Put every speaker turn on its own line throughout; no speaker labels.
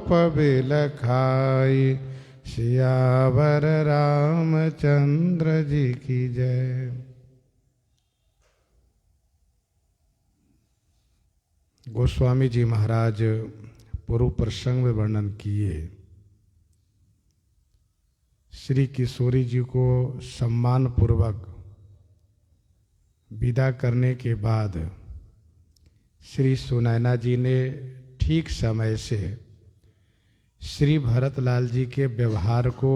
पबिल खाई। सियावर रामचंद्र जी की जय। गोस्वामी जी महाराज पूर्व प्रसंग में वर्णन किए। श्री किशोरी जी को सम्मान पूर्वक विदा करने के बाद श्री सुनैना जी ने ठीक समय से श्री भरतलाल जी के व्यवहार को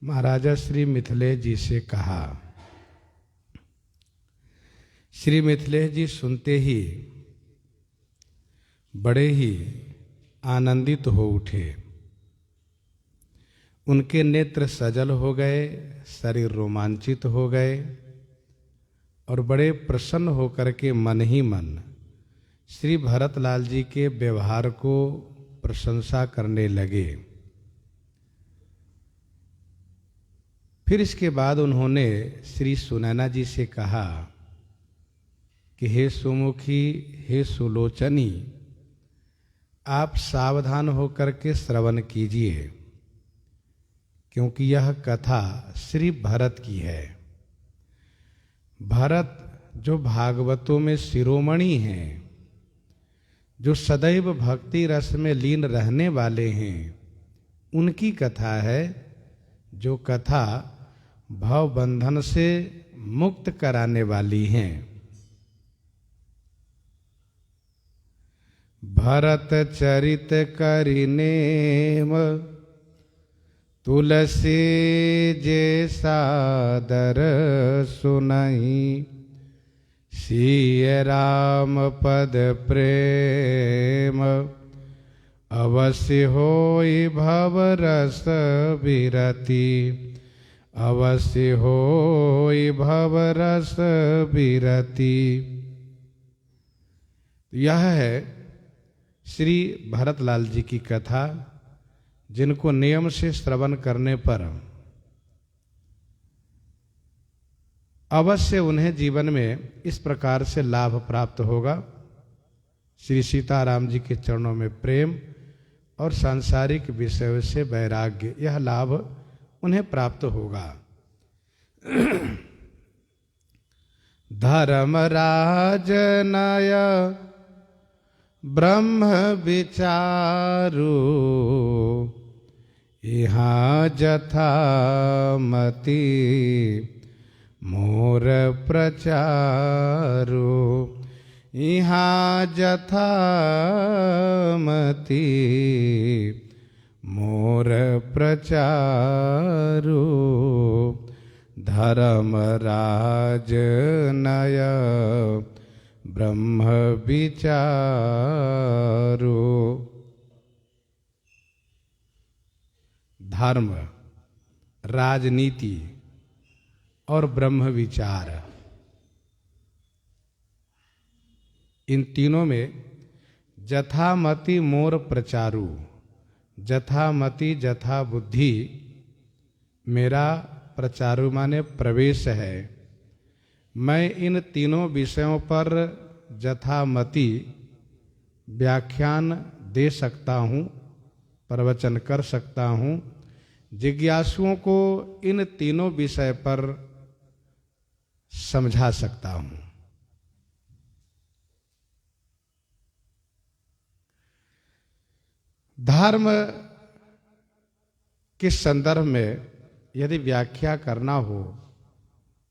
महाराजा श्री मिथिलेश जी से कहा। श्री मिथिलेश जी सुनते ही बड़े ही आनंदित हो उठे। उनके नेत्र सजल हो गए, शरीर रोमांचित हो गए और बड़े प्रसन्न होकर के मन ही मन श्री भरतलाल जी के व्यवहार को प्रशंसा करने लगे। फिर इसके बाद उन्होंने श्री सुनैना जी से कहा कि हे सुमुखी, हे सुलोचनी, आप सावधान होकर के श्रवण कीजिए, क्योंकि यह कथा श्री भरत की है। भरत जो भागवतों में शिरोमणि हैं, जो सदैव भक्ति रस में लीन रहने वाले हैं, उनकी कथा है, जो कथा भव बंधन से मुक्त कराने वाली हैं। भरत चरित करिनेम तुलसी जे सादर सुनहि। सिय राम पद प्रेम अवश्य होई भव रस विरति। अवश्य होई भव रस विरति। यह है श्री भरतलाल जी की कथा, जिनको नियम से श्रवण करने पर अवश्य उन्हें जीवन में इस प्रकार से लाभ प्राप्त होगा। श्री सीताराम जी के चरणों में प्रेम और सांसारिक विषयों से वैराग्य, यह लाभ उन्हें प्राप्त होगा। धर्मराज नय ब्रह्म विचारु। यहाँ जथा मति मोर प्रचारु। यहाँ जथा मति मोर प्रचारु। धर्मराज नय ब्रह्म विचारु। धर्म, राजनीति और ब्रह्म विचार, इन तीनों में जथामति मोर प्रचारु। जथामति, जथा बुद्धि, मेरा प्रचारु माने प्रवेश है। मैं इन तीनों विषयों पर जथामति व्याख्यान दे सकता हूँ, प्रवचन कर सकता हूँ। जिज्ञासुओं को इन तीनों विषय पर समझा सकता हूँ। धर्म के संदर्भ में यदि व्याख्या करना हो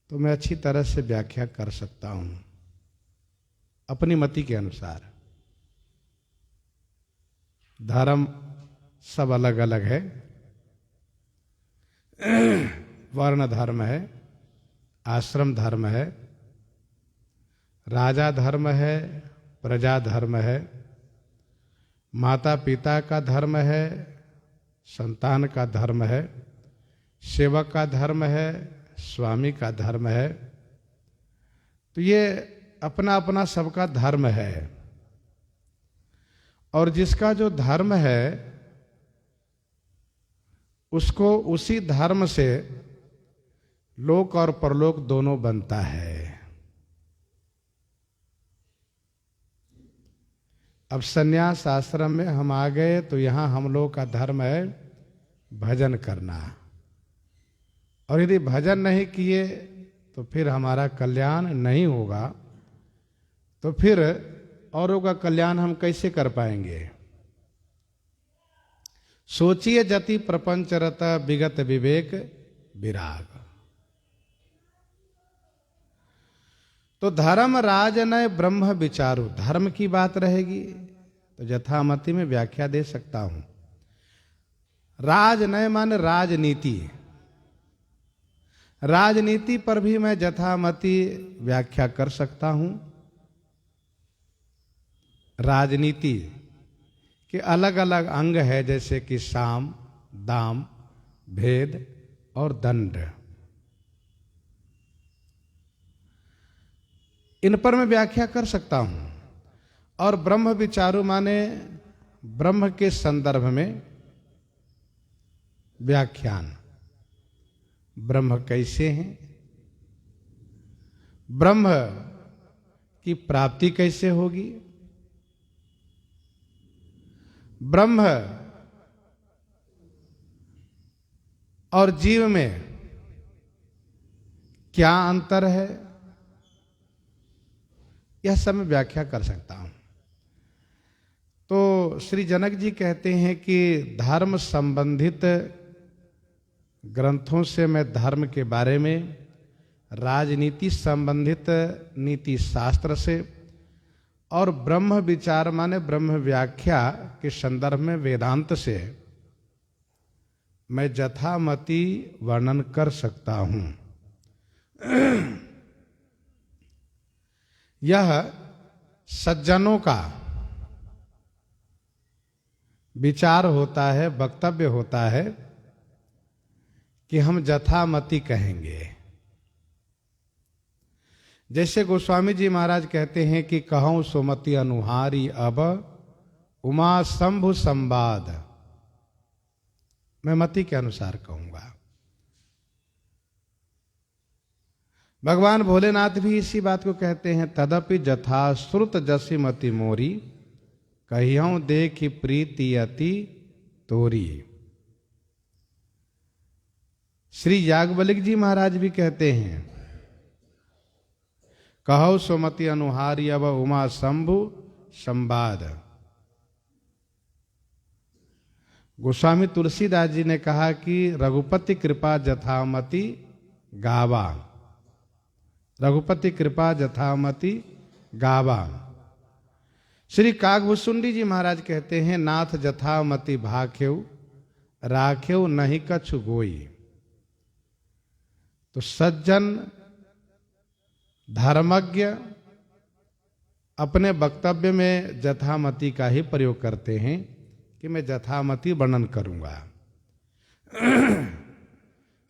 तो मैं अच्छी तरह से व्याख्या कर सकता हूं अपनी मति के अनुसार। धर्म सब अलग अलग है। वर्ण धर्म है, आश्रम धर्म है, राजा धर्म है, प्रजा धर्म है, माता पिता का धर्म है, संतान का धर्म है, सेवक का धर्म है, स्वामी का धर्म है। तो ये अपना अपना सबका धर्म है। और जिसका जो धर्म है उसको उसी धर्म से लोक और परलोक दोनों बनता है। अब संन्यास आश्रम में हम आ गए तो यहाँ हम लोग का धर्म है भजन करना, और यदि भजन नहीं किए तो फिर हमारा कल्याण नहीं होगा, तो फिर औरों का कल्याण हम कैसे कर पाएंगे। सोचिए जति प्रपंच रत विगत विवेक विराग। तो धर्म राजनय ब्रह्म विचारु, धर्म की बात रहेगी तो यथामति में व्याख्या दे सकता हूं। राजनय माने राजनीति, राजनीति पर भी मैं यथामति व्याख्या कर सकता हूं। राजनीति के अलग अलग अंग है, जैसे कि साम, दाम, भेद और दंड। इन पर मैं व्याख्या कर सकता हूं। और ब्रह्म विचारु माने ब्रह्म के संदर्भ में व्याख्यान। ब्रह्म कैसे हैं, ब्रह्म की प्राप्ति कैसे होगी, ब्रह्म और जीव में क्या अंतर है, यह सब मैं व्याख्या कर सकता हूं। तो श्री जनक जी कहते हैं कि धर्म संबंधित ग्रंथों से मैं धर्म के बारे में, राजनीति संबंधित नीति शास्त्र से, और ब्रह्म विचार माने ब्रह्म व्याख्या के संदर्भ में वेदांत से मैं यथामति वर्णन कर सकता हूं। यह सज्जनों का विचार होता है, वक्तव्य होता है कि हम यथामति कहेंगे। जैसे गोस्वामी जी महाराज कहते हैं कि कहूं सुमति अनुहारी अब उमा शंभु संवाद, मैं मति के अनुसार कहूंगा। भगवान भोलेनाथ भी इसी बात को कहते हैं, तदपि जथा श्रुत जसी मति मोरी कहियों देखी प्रीति अति तोरी। श्री याज्ञवल्क्य जी महाराज भी कहते हैं, कहो सुमति अनुहारी अब उमा शंभु संवाद। गोस्वामी तुलसीदास जी ने कहा कि रघुपति कृपा जथामति गावा, रघुपति कृपा जथामति गावा। श्री कागभूषुंडी जी महाराज कहते हैं, नाथ जथामति भाख्यउ राख्यउ नहीं कछु गोई। तो सज्जन धर्मज्ञ अपने वक्तव्य में यथामति का ही प्रयोग करते हैं कि मैं यथामति वर्णन करूंगा।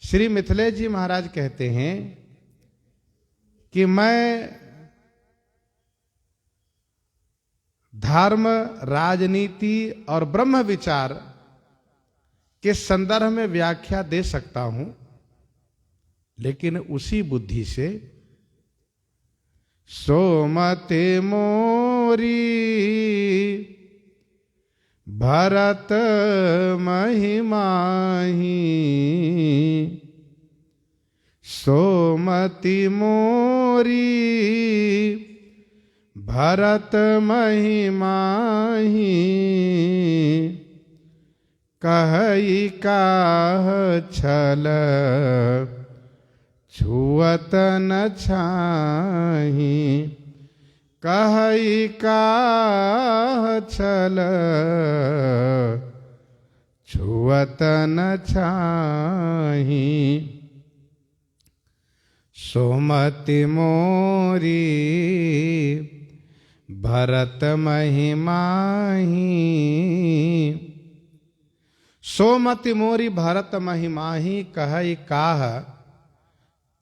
श्री मिथिलेश जी महाराज कहते हैं कि मैं धर्म, राजनीति और ब्रह्म विचार के संदर्भ में व्याख्या दे सकता हूं, लेकिन उसी बुद्धि से सोमति मोरी भरत महिमाही, सोमति मोरी भरत महिमाही। कहई काह छल छुअत न छाही, कहई काह छल छुअत न छाही। सोमति मोरी भरत महिमाही, सोमति मोरी भरत महिमाही। कहई काह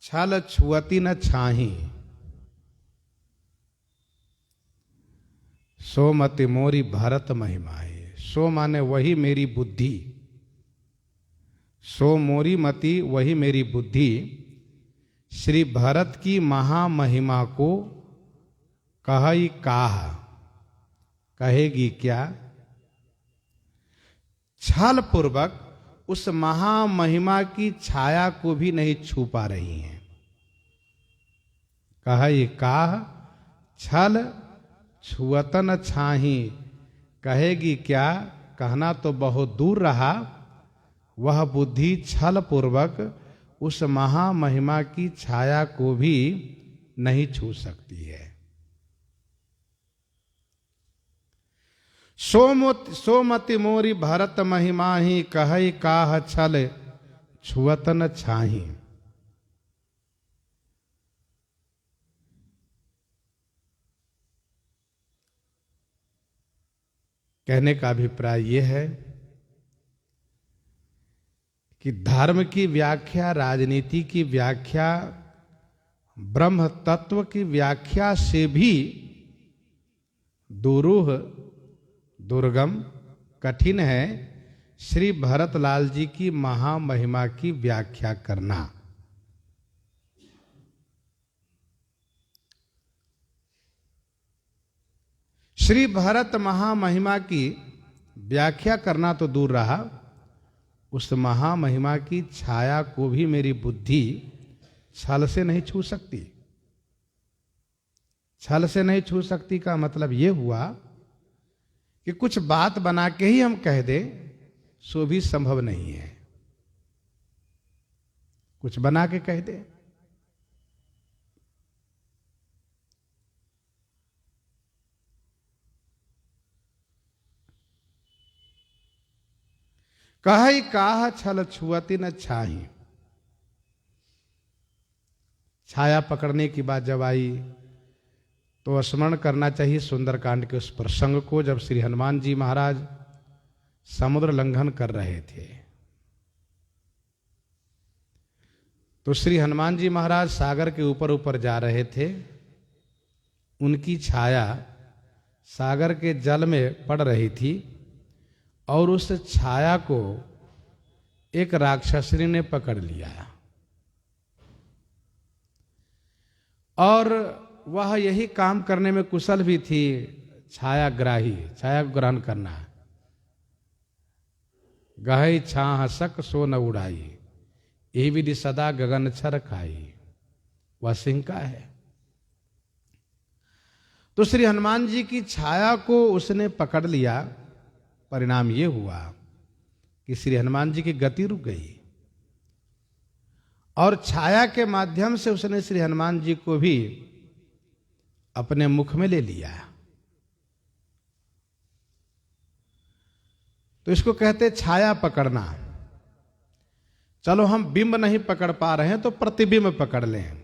छल छुअती न छाही। सोमति मोरी भरत महिमाही, सो माने वही मेरी बुद्धि, सो मोरी मति वही मेरी बुद्धि श्री भरत की महामहिमा को कहई काह, कहेगी क्या? छल पूर्वक उस महामहिमा की छाया को भी नहीं छू पा रही हैं। कहे काह छल छुअतन छाही, कहेगी क्या? कहना तो बहुत दूर रहा, वह बुद्धि छल पूर्वक उस महामहिमा की छाया को भी नहीं छू सकती है। सोमति मोरी भरत महिमा ही, कहे काह छल छुअतन छाही। कहने का अभिप्राय यह है कि धर्म की व्याख्या, राजनीति की व्याख्या, ब्रह्म तत्व की व्याख्या से भी दुरूह, दुर्गम, कठिन है श्री भरतलाल जी की महामहिमा की व्याख्या करना। श्री भरत महामहिमा की व्याख्या करना तो दूर रहा, उस महामहिमा की छाया को भी मेरी बुद्धि छल से नहीं छू सकती। छल से नहीं छू सकती का मतलब यह हुआ कि कुछ बात बना के ही हम कह दें, सो भी संभव नहीं है। कुछ बना के कह दें, कहे काह छल छुअती न छाही। छाया पकड़ने की बात जब आई तो स्मरण करना चाहिए सुंदरकांड के उस प्रसंग को, जब श्री हनुमान जी महाराज समुद्र लंघन कर रहे थे। तो श्री हनुमान जी महाराज सागर के ऊपर ऊपर जा रहे थे, उनकी छाया सागर के जल में पड़ रही थी और उस छाया को एक राक्षसनी ने पकड़ लिया और वह यही काम करने में कुशल भी थी, छायाग्राही, छाया को ग्रहण करना। गहई छाह सक सो न उड़ाई, ये विधि सदा गगन छर खाई, वह सिंह का है। तो श्री हनुमान जी की छाया को उसने पकड़ लिया। परिणाम यह हुआ कि श्री हनुमान जी की गति रुक गई और छाया के माध्यम से उसने श्री हनुमान जी को भी अपने मुख में ले लिया। तो इसको कहते छाया पकड़ना। चलो हम बिंब नहीं पकड़ पा रहे हैं तो प्रतिबिंब पकड़ लें,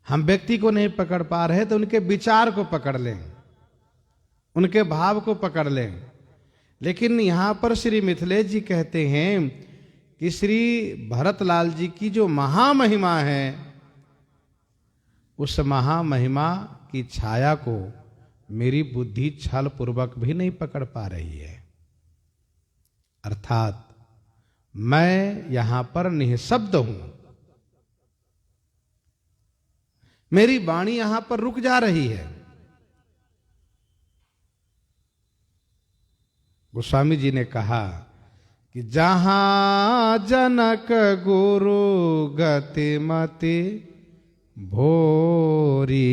हम व्यक्ति को नहीं पकड़ पा रहे तो उनके विचार को पकड़ लें, उनके भाव को पकड़ लें। लेकिन यहां पर श्री मिथिलेश जी कहते हैं कि श्री भरतलाल जी की जो महामहिमा है, उस महामहिमा की छाया को मेरी बुद्धि छल पूर्वक भी नहीं पकड़ पा रही है। अर्थात मैं यहां पर निःशब्द हूं, मेरी वाणी यहां पर रुक जा रही है। गोस्वामी जी ने कहा कि जहां जनक गुरु गति मति भोरी,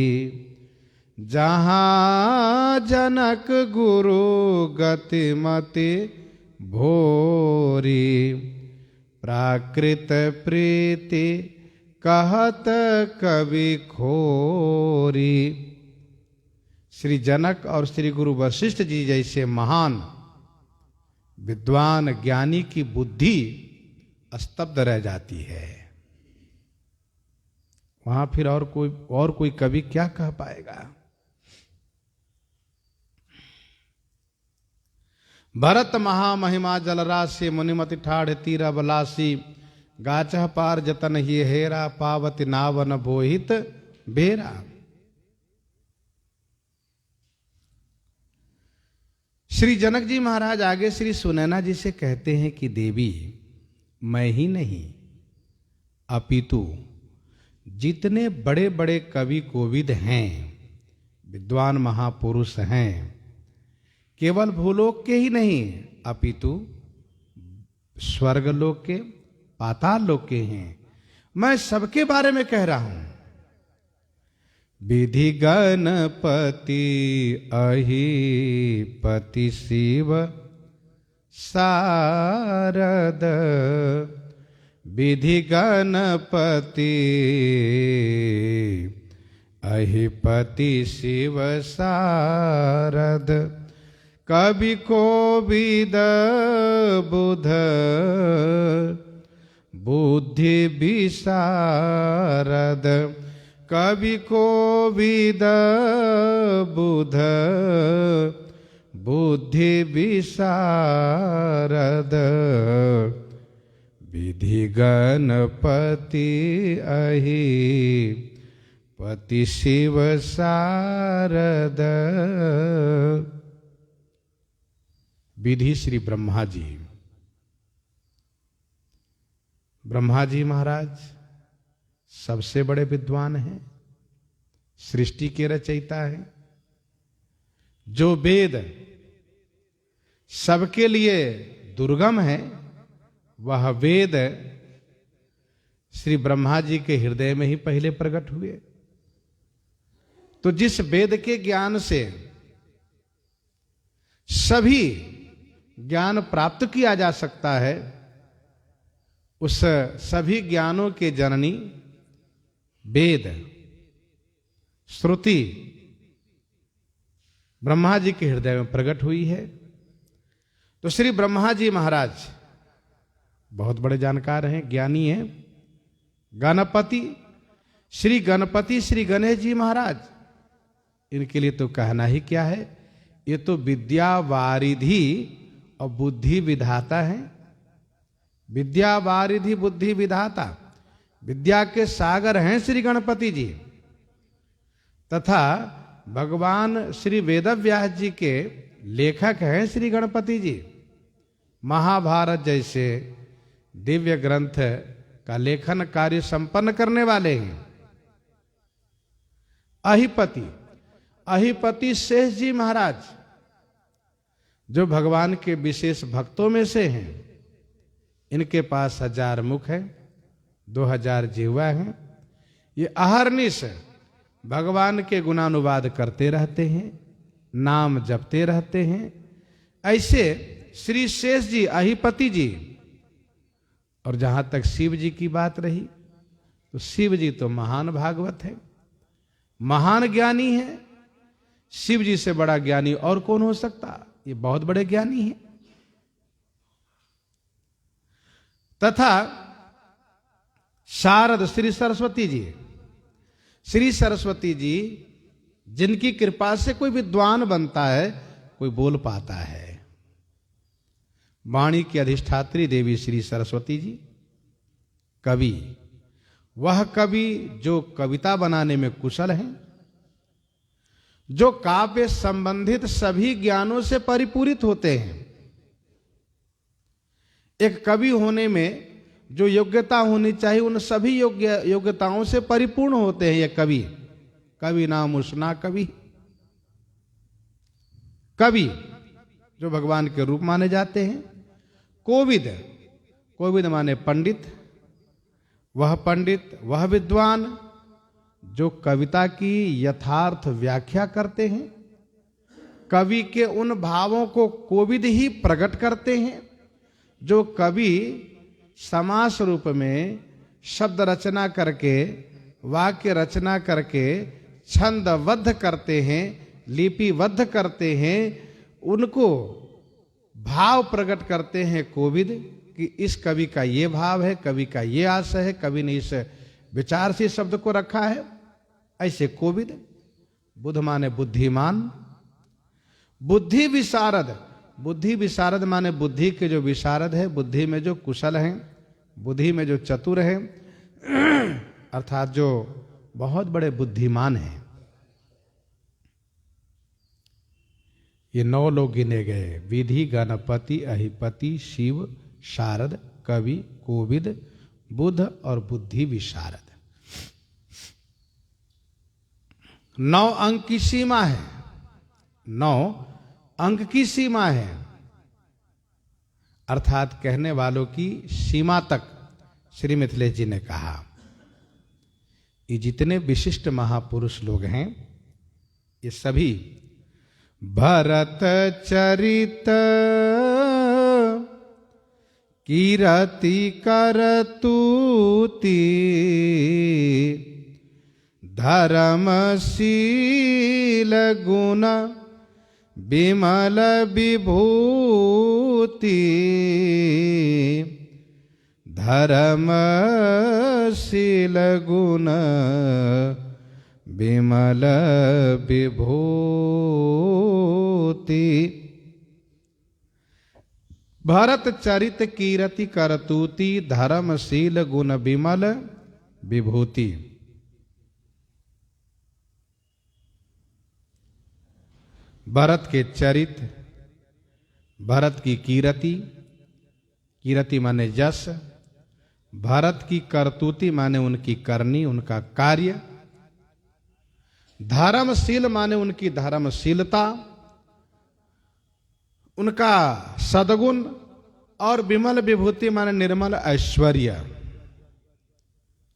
जहां जनक गुरु गति मति भोरी, प्राकृत प्रीति कहत कवि खोरी। श्री जनक और श्री गुरु वशिष्ठ जी जैसे महान विद्वान ज्ञानी की बुद्धि स्तब्ध रह जाती है। वहां फिर और कोई कवि क्या कह पाएगा। भरत महामहिमा जलराशि, मुनिमति ठाढ़ तीर अबलासी, गाचह पार जतन ही हेरा, पावती नावन बोहित बेरा। श्री जनक जी महाराज आगे श्री सुनैना जी से कहते हैं कि देवी, मैं ही नहीं अपितु जितने बड़े बड़े कवि कोविद हैं, विद्वान महापुरुष हैं, केवल भूलोक के ही नहीं अपितु स्वर्गलोक के, पाताल लोक के हैं। मैं सबके बारे में कह रहा हूं। विधि गणपति अहिपति शिव शारद, विधि गणपति अहिपति शिव शारद, कवि कोविद बुध बुद्धि विशारद, कवि कोविद बुध बुद्धि विशारद, विधि गणपति अहिपति शिव शारद। विधि श्री ब्रह्मा जी। ब्रह्मा जी महाराज सबसे बड़े विद्वान हैं, सृष्टि के रचयिता हैं। जो वेद सबके लिए दुर्गम है, वह वेद श्री ब्रह्मा जी के हृदय में ही पहले प्रकट हुए। तो जिस वेद के ज्ञान से सभी ज्ञान प्राप्त किया जा सकता है, उस सभी ज्ञानों के जननी वेद श्रुति ब्रह्मा जी के हृदय में प्रकट हुई है। तो श्री ब्रह्मा जी महाराज बहुत बड़े जानकार हैं, ज्ञानी हैं। गणपति श्री गणेश जी महाराज, इनके लिए तो कहना ही क्या है। ये तो विद्या वारिधि और बुद्धि विधाता है। विद्या वारिधि बुद्धि विधाता, विद्या के सागर हैं श्री गणपति जी, तथा भगवान श्री वेदव्यास जी के लेखक हैं श्री गणपति जी। महाभारत जैसे दिव्य ग्रंथ का लेखन कार्य संपन्न करने वाले हैं। अहिपति शेष जी महाराज, जो भगवान के विशेष भक्तों में से हैं। इनके पास 1000 मुख है, 2000 जिह्वा हैं। ये अहर्निश भगवान के गुणानुवाद करते रहते हैं, नाम जपते रहते हैं। ऐसे श्री शेष जी, अहिपति जी। और जहां तक शिव जी की बात रही, तो शिव जी तो महान भागवत है, महान ज्ञानी है। शिव जी से बड़ा ज्ञानी और कौन हो सकता। ये बहुत बड़े ज्ञानी हैं। तथा शारद श्री सरस्वती जी, श्री सरस्वती जी जिनकी कृपा से कोई विद्वान बनता है, कोई बोल पाता है। वाणी की अधिष्ठात्री देवी श्री सरस्वती जी। कवि, वह कवि जो कविता बनाने में कुशल हैं, जो काव्य संबंधित सभी ज्ञानों से परिपूरित होते हैं। एक कवि होने में जो योग्यता होनी चाहिए, उन सभी योग्यताओं से परिपूर्ण होते हैं ये कवि। कवि नाम उष्णा कवि, कवि जो भगवान के रूप माने जाते हैं। कोविद माने पंडित, वह विद्वान जो कविता की यथार्थ व्याख्या करते हैं। कवि के उन भावों को कोविद ही प्रकट करते हैं जो कवि समास रूप में शब्द रचना करके, वाक्य रचना करके छंदबद्ध करते हैं, लिपिबद्ध करते हैं। उनको भाव प्रकट करते हैं कोविद, कि इस कवि का ये भाव है, कवि का ये आशय है, कवि ने इस विचार से शब्द को रखा है। ऐसे कोविद। बुध माने बुद्धिमान, बुद्धि विशारद। बुद्धि विशारद माने बुद्धि के जो विशारद है, बुद्धि में जो कुशल हैं, बुद्धि में जो चतुर हैं, अर्थात जो बहुत बड़े बुद्धिमान हैं। ये 9 लोग गिने गए। विधि, गणपति, अहिपति, शिव, शारद, कवि, कोविद, बुध और बुद्धि विशारद। 9 अंक की सीमा है, 9 अंक की सीमा है, अर्थात कहने वालों की सीमा तक श्री मिथिलेश जी ने कहा। ये जितने विशिष्ट महापुरुष लोग हैं ये सभी भरत चरित कीरति करतूति धर्मशील गुण विमल विभूति धर्मशील गुण विमल विभूति भरत चरित कीरति करतूति धर्मशील गुण विमल विभूति। भरत के चरित, भरत की कीरति, कीरति माने जस, भरत की करतूति माने उनकी करनी, उनका कार्य, धर्मशील माने उनकी धर्मशीलता, उनका सद्गुण, और विमल विभूति माने निर्मल ऐश्वर्य,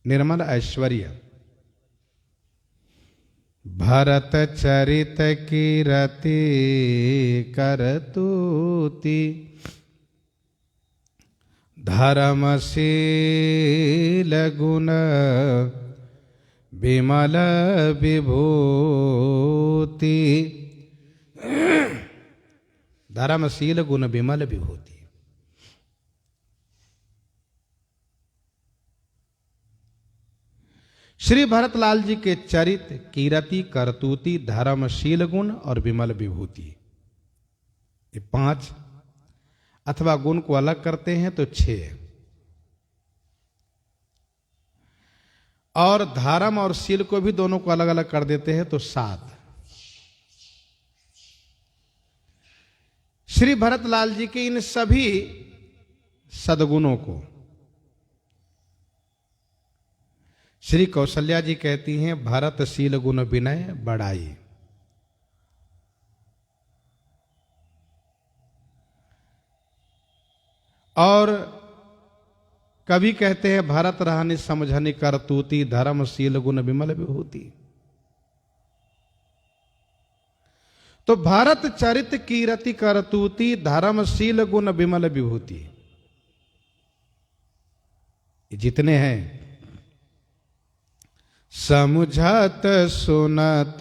निर्मल ऐश्वर्य। भरत चरित कीरति करतूति धर्मशील गुण विमल विभूति धर्मशील गुण विमल विभूति। श्री भरतलाल जी के चरित कीरति करतूति धर्मशील गुण और विमल विभूति, ये 5 अथवा गुण को अलग करते हैं तो 6, और धर्म और शील को भी दोनों को अलग अलग कर देते हैं तो 7। श्री भरतलाल जी के इन सभी सद्गुणों को श्री कौशल्या जी कहती हैं भरत शील गुण विनय बढ़ाई। और कवि कहते हैं भरत रहनि समझनि करतूति धर्मशील गुण विमल विभूति। तो भरत चरित कीरति करतूति धर्मशील गुण विमल विभूति, जितने हैं समझत सुनत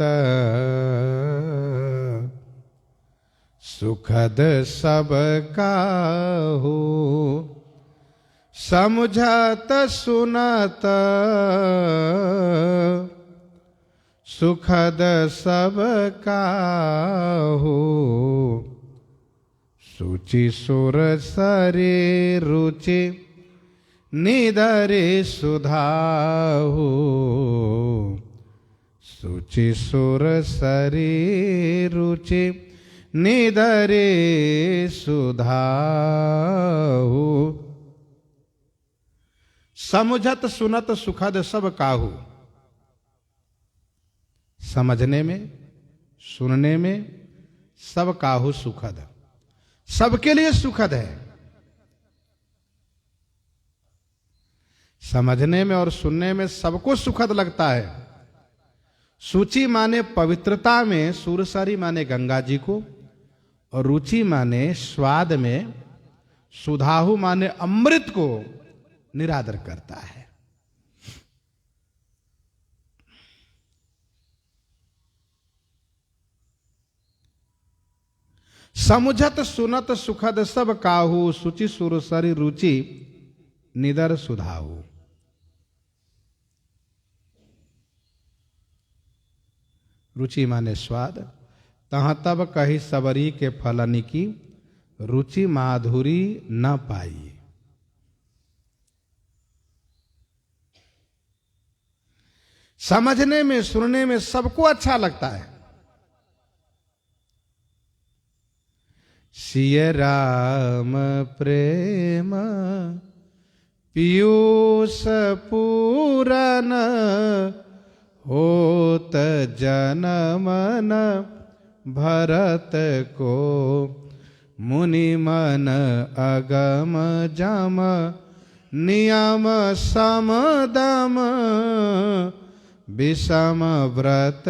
सुखद सब काहू, समझत सुनत सुखद सब काहू, सूचि सुर सरे रुचि निदरे सुधाहु, सूचि सुर सरे रुचि निदरे सुधाहु। समुझत सुनत सुखद सब काहू, समझने में सुनने में सब काहू सुखद, सबके लिए सुखद है। समझने में और सुनने में सबको सुखद लगता है। सूची माने पवित्रता में, सूरसारी माने गंगा जी को, और रुचि माने स्वाद में, सुधाहु माने अमृत को निरादर करता है। समुझत सुनत सुखद सब काहू, सूचि सुरसरी रुचि निदर सुधाहु। रुचि माने स्वाद, तहाँ तब कही सबरी के फलनी की, रुचि माधुरी न पाई। समझने में सुनने में सबको अच्छा लगता है। सिय राम प्रेम पीयूष पूरन होत जनम न भरत को, मुनि मन अगम जम नियम सम दम, विषम व्रत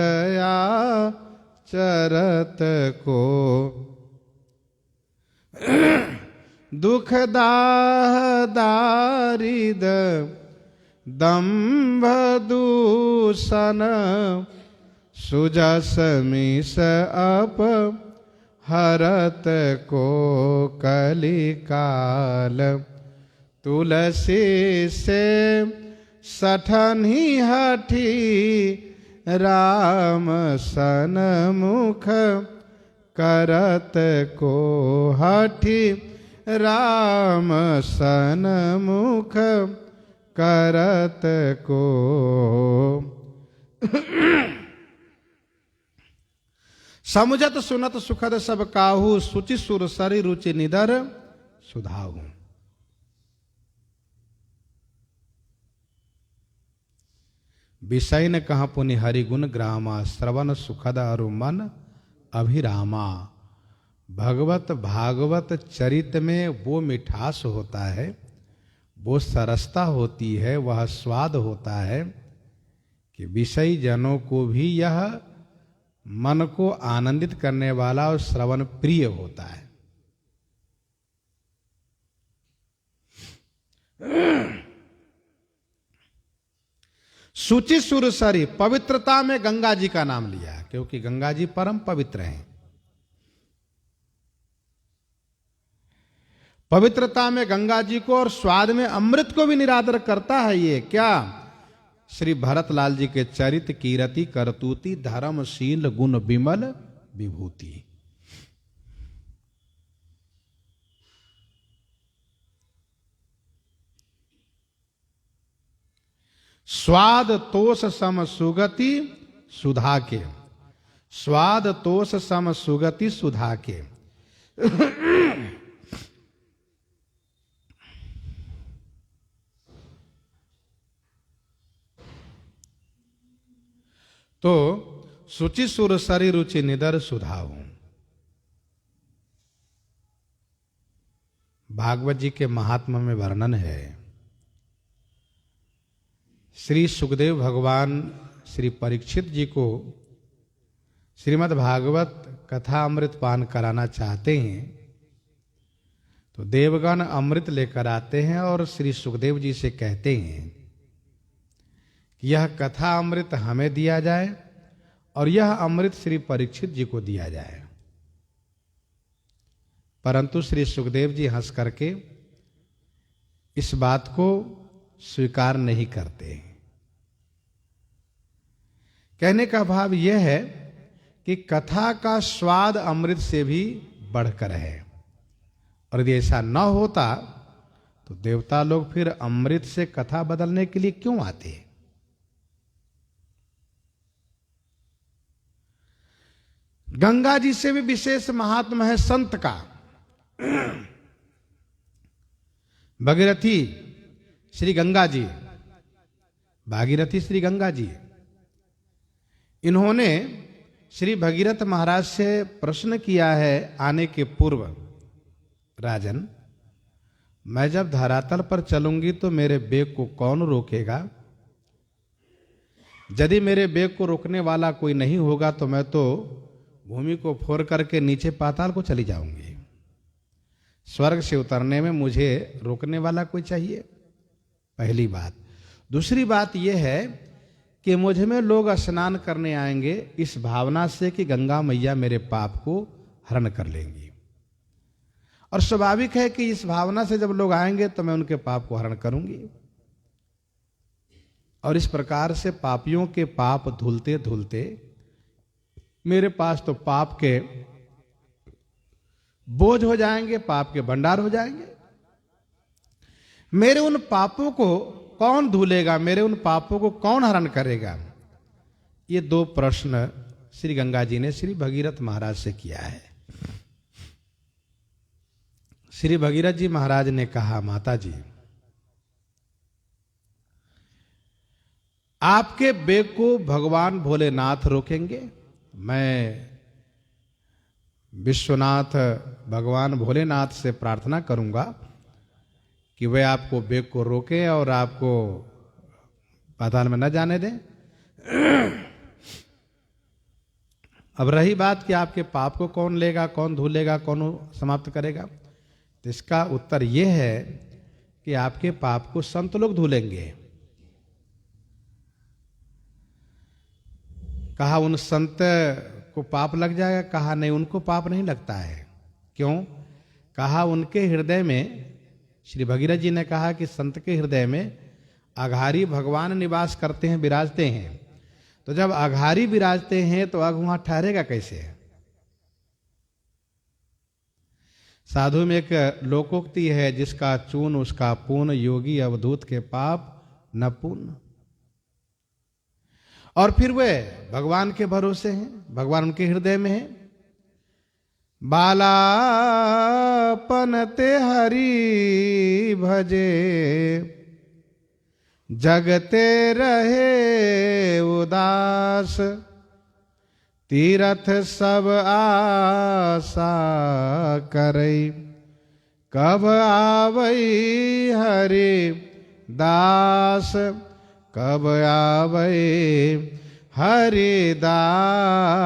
चरत को। दुख दाह दारिद दंभ दूषण, सुजस मिस अप हरत को कलिकाल। तुलसी से सठन्हि हठी, राम सन्मुख करत को हठी, राम सन्मुख करत को। समुझत सुनत सुखद सब काहू, सुचि सुर सरि रुचि निधर सुधाऊ। विषय न कहा पुनि हरिगुण ग्रामा, श्रवण सुखद अरु मन अभिरामा। भगवत भागवत चरित में वो मिठास होता है, वो सरसता होती है, वह स्वाद होता है कि विषयी जनों को भी यह मन को आनंदित करने वाला और श्रवण प्रिय होता है। शुचि सुरसरी, पवित्रता में गंगा जी का नाम लिया क्योंकि गंगा जी परम पवित्र हैं। पवित्रता में गंगा जी को और स्वाद में अमृत को भी निरादर करता है। ये क्या? श्री भरतलाल जी के चरित कीरति करतूति, धर्मशील गुण विमल विभूति। स्वाद तोष सम सुगति सुधा के, स्वाद तोष सम सुगति सुधा के। तो सुचि सुर सरि रुचि निदर सुधाऊ। भागवत जी के महात्मा में वर्णन है, श्री सुखदेव भगवान श्री परीक्षित जी को श्रीमद् भागवत कथा अमृत पान कराना चाहते हैं, तो देवगण अमृत लेकर आते हैं और श्री सुखदेव जी से कहते हैं कि यह कथा अमृत हमें दिया जाए और यह अमृत श्री परीक्षित जी को दिया जाए। परंतु श्री सुखदेव जी हंस करके इस बात को स्वीकार नहीं करते। कहने का भाव यह है कि कथा का स्वाद अमृत से भी बढ़कर है, और यदि ऐसा न होता तो देवता लोग फिर अमृत से कथा बदलने के लिए क्यों आते? गंगा जी से भी विशेष महात्मा है संत का। भगीरथी श्री गंगा जी, भागीरथी श्री गंगा जी, इन्होंने श्री भगीरथ महाराज से प्रश्न किया है आने के पूर्व, राजन मैं जब धरातल पर चलूंगी तो मेरे बेग को कौन रोकेगा? यदि मेरे बेग को रोकने वाला कोई नहीं होगा तो मैं तो भूमि को फोड़ करके नीचे पाताल को चली जाऊंगी। स्वर्ग से उतरने में मुझे रोकने वाला कोई चाहिए, पहली बात। दूसरी बात यह है कि मुझ में लोग स्नान करने आएंगे इस भावना से कि गंगा मैया मेरे पाप को हरण कर लेंगी, और स्वाभाविक है कि इस भावना से जब लोग आएंगे तो मैं उनके पाप को हरण करूंगी। और इस प्रकार से पापियों के पाप धुलते धुलते मेरे पास तो पाप के बोझ हो जाएंगे, पाप के भंडार हो जाएंगे। मेरे उन पापों को कौन धुलेगा, मेरे उन पापों को कौन हरण करेगा? ये दो प्रश्न श्री गंगा जी ने श्री भगीरथ महाराज से किया है। श्री भगीरथ जी महाराज ने कहा, माता जी आपके बेग को भगवान भोलेनाथ रोकेंगे। मैं विश्वनाथ भगवान भोलेनाथ से प्रार्थना करूंगा कि वे आपको बेग को रोकें और आपको पाताल में न जाने दें। अब रही बात कि आपके पाप को कौन लेगा, कौन धुलेगा, कौन समाप्त करेगा, तो इसका उत्तर यह है कि आपके पाप को संत लोग धुलेंगे। कहा उन संत को पाप लग जाएगा, कहा नहीं, उनको पाप नहीं लगता है। क्यों? कहा उनके हृदय में, श्री भगीरथ जी ने कहा कि संत के हृदय में अघारी भगवान निवास करते हैं, विराजते हैं। तो जब अघारी विराजते हैं तो अघ वहां ठहरेगा कैसे? साधु में एक लोकोक्ति है, जिसका चून उसका पून, योगी अवधूत के पाप न पून। और फिर वे भगवान के भरोसे हैं, भगवान उनके हृदय में है। बालापन ते हरि भजे, जगते रहे उदास, तीरथ सब आशा करई, कब आवई हरि दास, कब आवई हरि दास।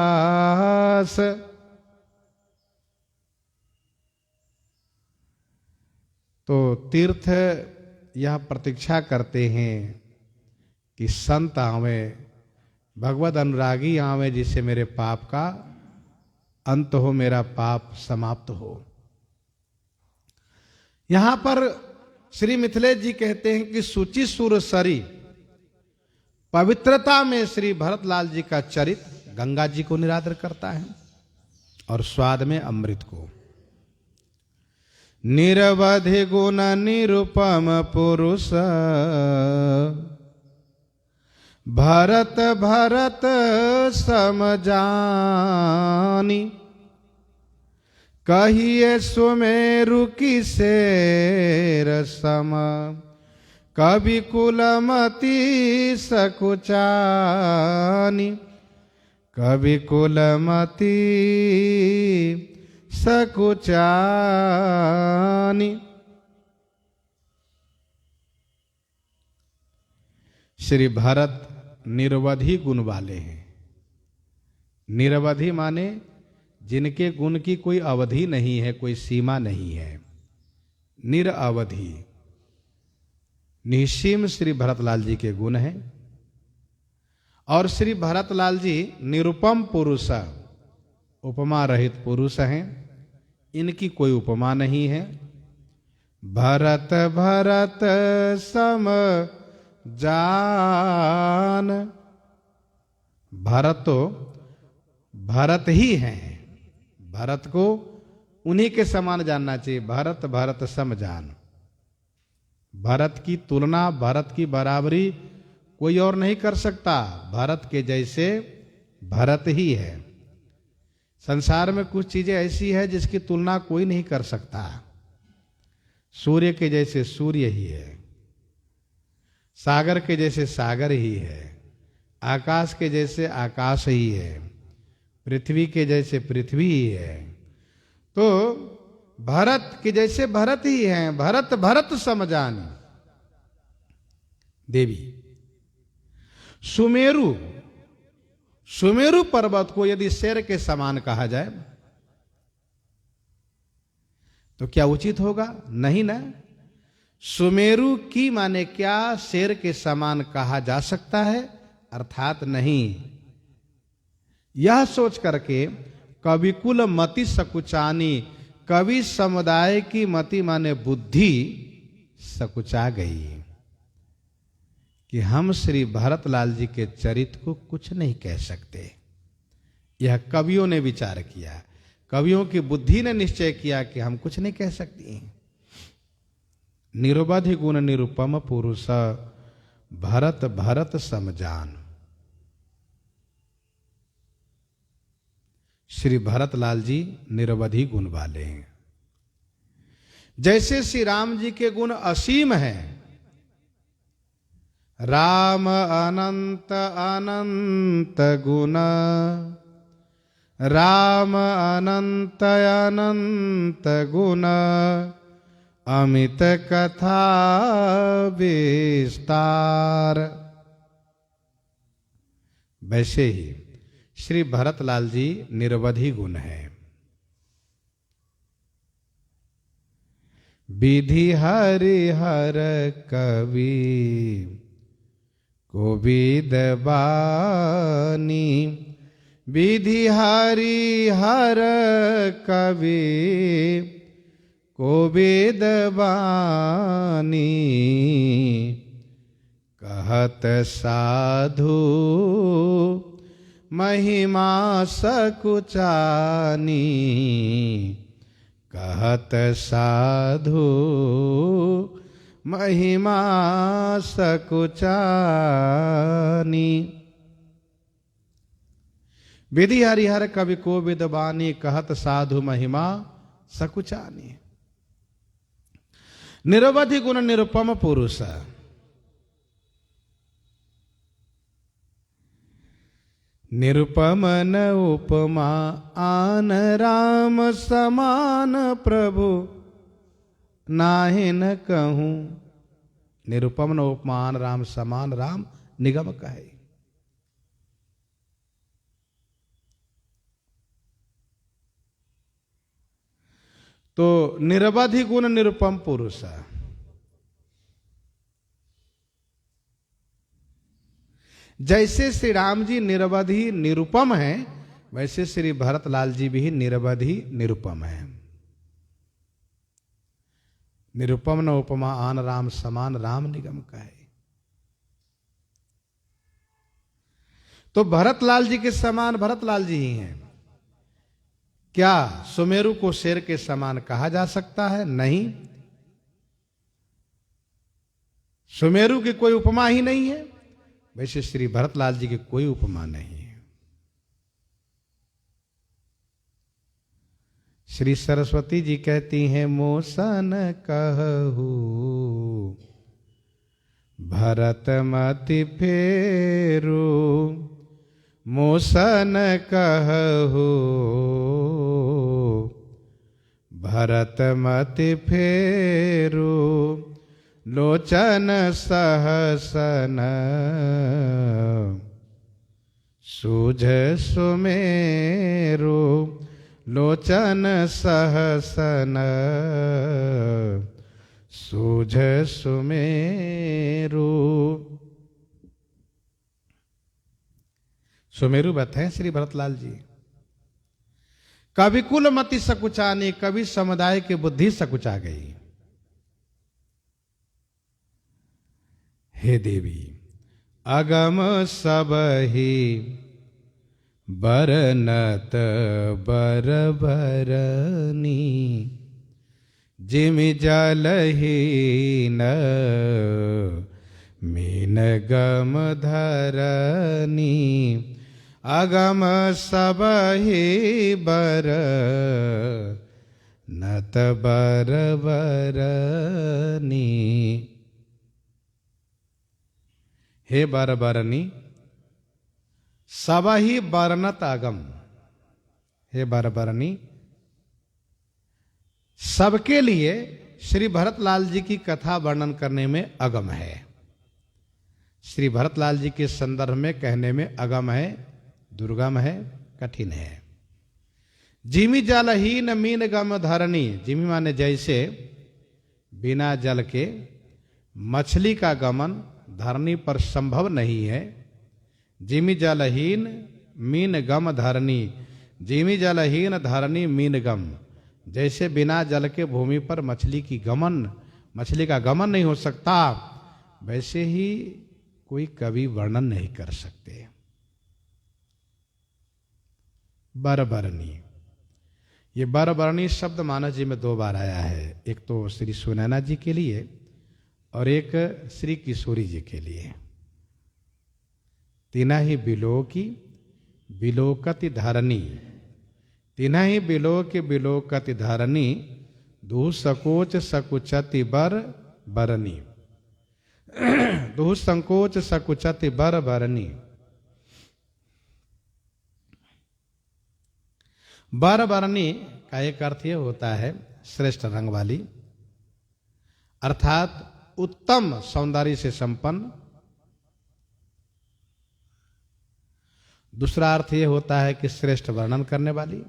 तो तीर्थ यह प्रतीक्षा करते हैं कि संत आवे, भगवत अनुरागी आवे, जिससे मेरे पाप का अंत हो, मेरा पाप समाप्त हो। यहां पर श्री मिथिलेश जी कहते हैं कि सूचि सुर सरी, पवित्रता में श्री भरतलाल जी का चरित्र गंगा जी को निरादर करता है और स्वाद में अमृत को। निरवधि गुण निरुपम पुरुष, भरत भरत समजानी, कहिए सुमेरु की शेर सम, कवि कुलमति सकुचानी, कवि कुलमति सकुचानी। श्री भरत निरवधि गुण वाले हैं। निरवधि माने जिनके गुण की कोई अवधि नहीं है, कोई सीमा नहीं है। निरअवधि, निःसीम श्री भरतलाल जी के गुण हैं। और श्री भरतलाल जी निरुपम पुरुष, उपमा रहित पुरुष हैं। इनकी कोई उपमा नहीं है। भरत भरत सम जान, भरत तो भरत ही हैं, भरत को उन्हीं के समान जानना चाहिए। भरत भरत सम जान, भरत की तुलना, भरत की बराबरी कोई और नहीं कर सकता। भरत के जैसे भरत ही है। संसार में कुछ चीजें ऐसी है जिसकी तुलना कोई नहीं कर सकता। सूर्य के जैसे सूर्य ही है, सागर के जैसे सागर ही है, आकाश के जैसे आकाश ही है, पृथ्वी के जैसे पृथ्वी ही है। तो भरत के जैसे भरत ही हैं। भरत भरत समजानी। देवी सुमेरु, सुमेरु पर्वत को यदि शेर के समान कहा जाए तो क्या उचित होगा? नहीं ना। सुमेरु की माने क्या शेर के समान कहा जा सकता है? अर्थात नहीं। यह सोच करके कवि कुल मति सकुचानी, कवि समुदाय की मति माने बुद्धि सकुचा गई कि हम श्री भरतलाल जी के चरित्र को कुछ नहीं कह सकते। यह कवियों ने विचार किया, कवियों की बुद्धि ने निश्चय किया कि हम कुछ नहीं कह सकती। निरुबधि गुण निरुपम पुरुष, भरत भरत समजान। श्री भरतलाल जी निरवधि गुण वाले हैं। जैसे श्री राम जी के गुण असीम हैं, राम अनंत अनंत गुण, राम अनंत अनंत गुण, अमित कथा विस्तार। वैसे ही श्री भरतलाल जी निरवधि गुण है। विधि हरिहर कवि कोविद बानी, विधि हरिहर कवि कोविद बानी, कहत साधु महिमा सकुचानी, कहत साधु महिमा सकुचानी। विधि हरिहर कवि कोविद बानी, कहत साधु महिमा सकुचानी। निरवधि गुण निरुपम पुरुष, निरुपम न उपमा आन राम समान प्रभु नाहि न कहूं। निरुपम न उपमा आन राम समान, राम निगम कहे। तो निरवधि गुण निरुपम पुरुष, जैसे श्री राम जी निरवधि निरुपम हैं, वैसे श्री भरतलाल जी भी निरवधि निरुपम हैं। निरुपम न उपमा आन राम समान, राम निगम कहे। तो भरतलाल जी के समान भरतलाल जी ही हैं। क्या सुमेरु को शेर के समान कहा जा सकता है? नहीं, सुमेरु की कोई उपमा ही नहीं है। वैसे श्री भरतलाल जी की कोई उपमा नहीं है। श्री सरस्वती जी कहती हैं, मोसन कहू भरत मति फेरू, मोसन कहू भरत मति फेरू, लोचन सहसन सूझ सुमेरु, लोचन सहसन सूझ सुमेरु। सुमेरु बताएं श्री भरतलाल जी। कवि कुल मति सकुचानी, कवि समुदाय की बुद्धि सकुचा गई। हे देवी, अगम सबहि बरनत बरबरनी, जिमि जलहीन मीन गम धरनी, अगम सबहि बरनत बरबरनी। हे बरबरनी, सबहि बरनत अगम। हे बरबरनी, सबके लिए श्री भरतलाल जी की कथा वर्णन करने में अगम है। श्री भरतलाल जी के संदर्भ में कहने में अगम है, दुर्गम है, कठिन है। जिमि जलहीन मीन गम धरनी, जिमि माने जैसे बिना जल के मछली का गमन धरनी पर संभव नहीं है। जिमि जलहीन मीन गम धरनी, जिमि जलहीन धरनी मीन गम, जैसे बिना जल के भूमि पर मछली का गमन नहीं हो सकता, वैसे ही कोई कवि वर्णन नहीं कर सकते। बरबरनी, ये बरबरनी शब्द मानस जी में 2 बार आया है। एक तो श्री सुनैना जी के लिए और एक श्री किशोरी जी के लिए। तिना ही बिलोकी बिलोकति धरनी, तिना ही बिलोकी बिलोकति धरनी, दू सकोच सकुचति बर बरनी। दुह संकोच सकुचति बर बरनी। बर बरनी का एक अर्थ यह होता है श्रेष्ठ रंग वाली, अर्थात उत्तम सौंदर्य से संपन्न। दूसरा अर्थ यह होता है कि श्रेष्ठ वर्णन करने वाली।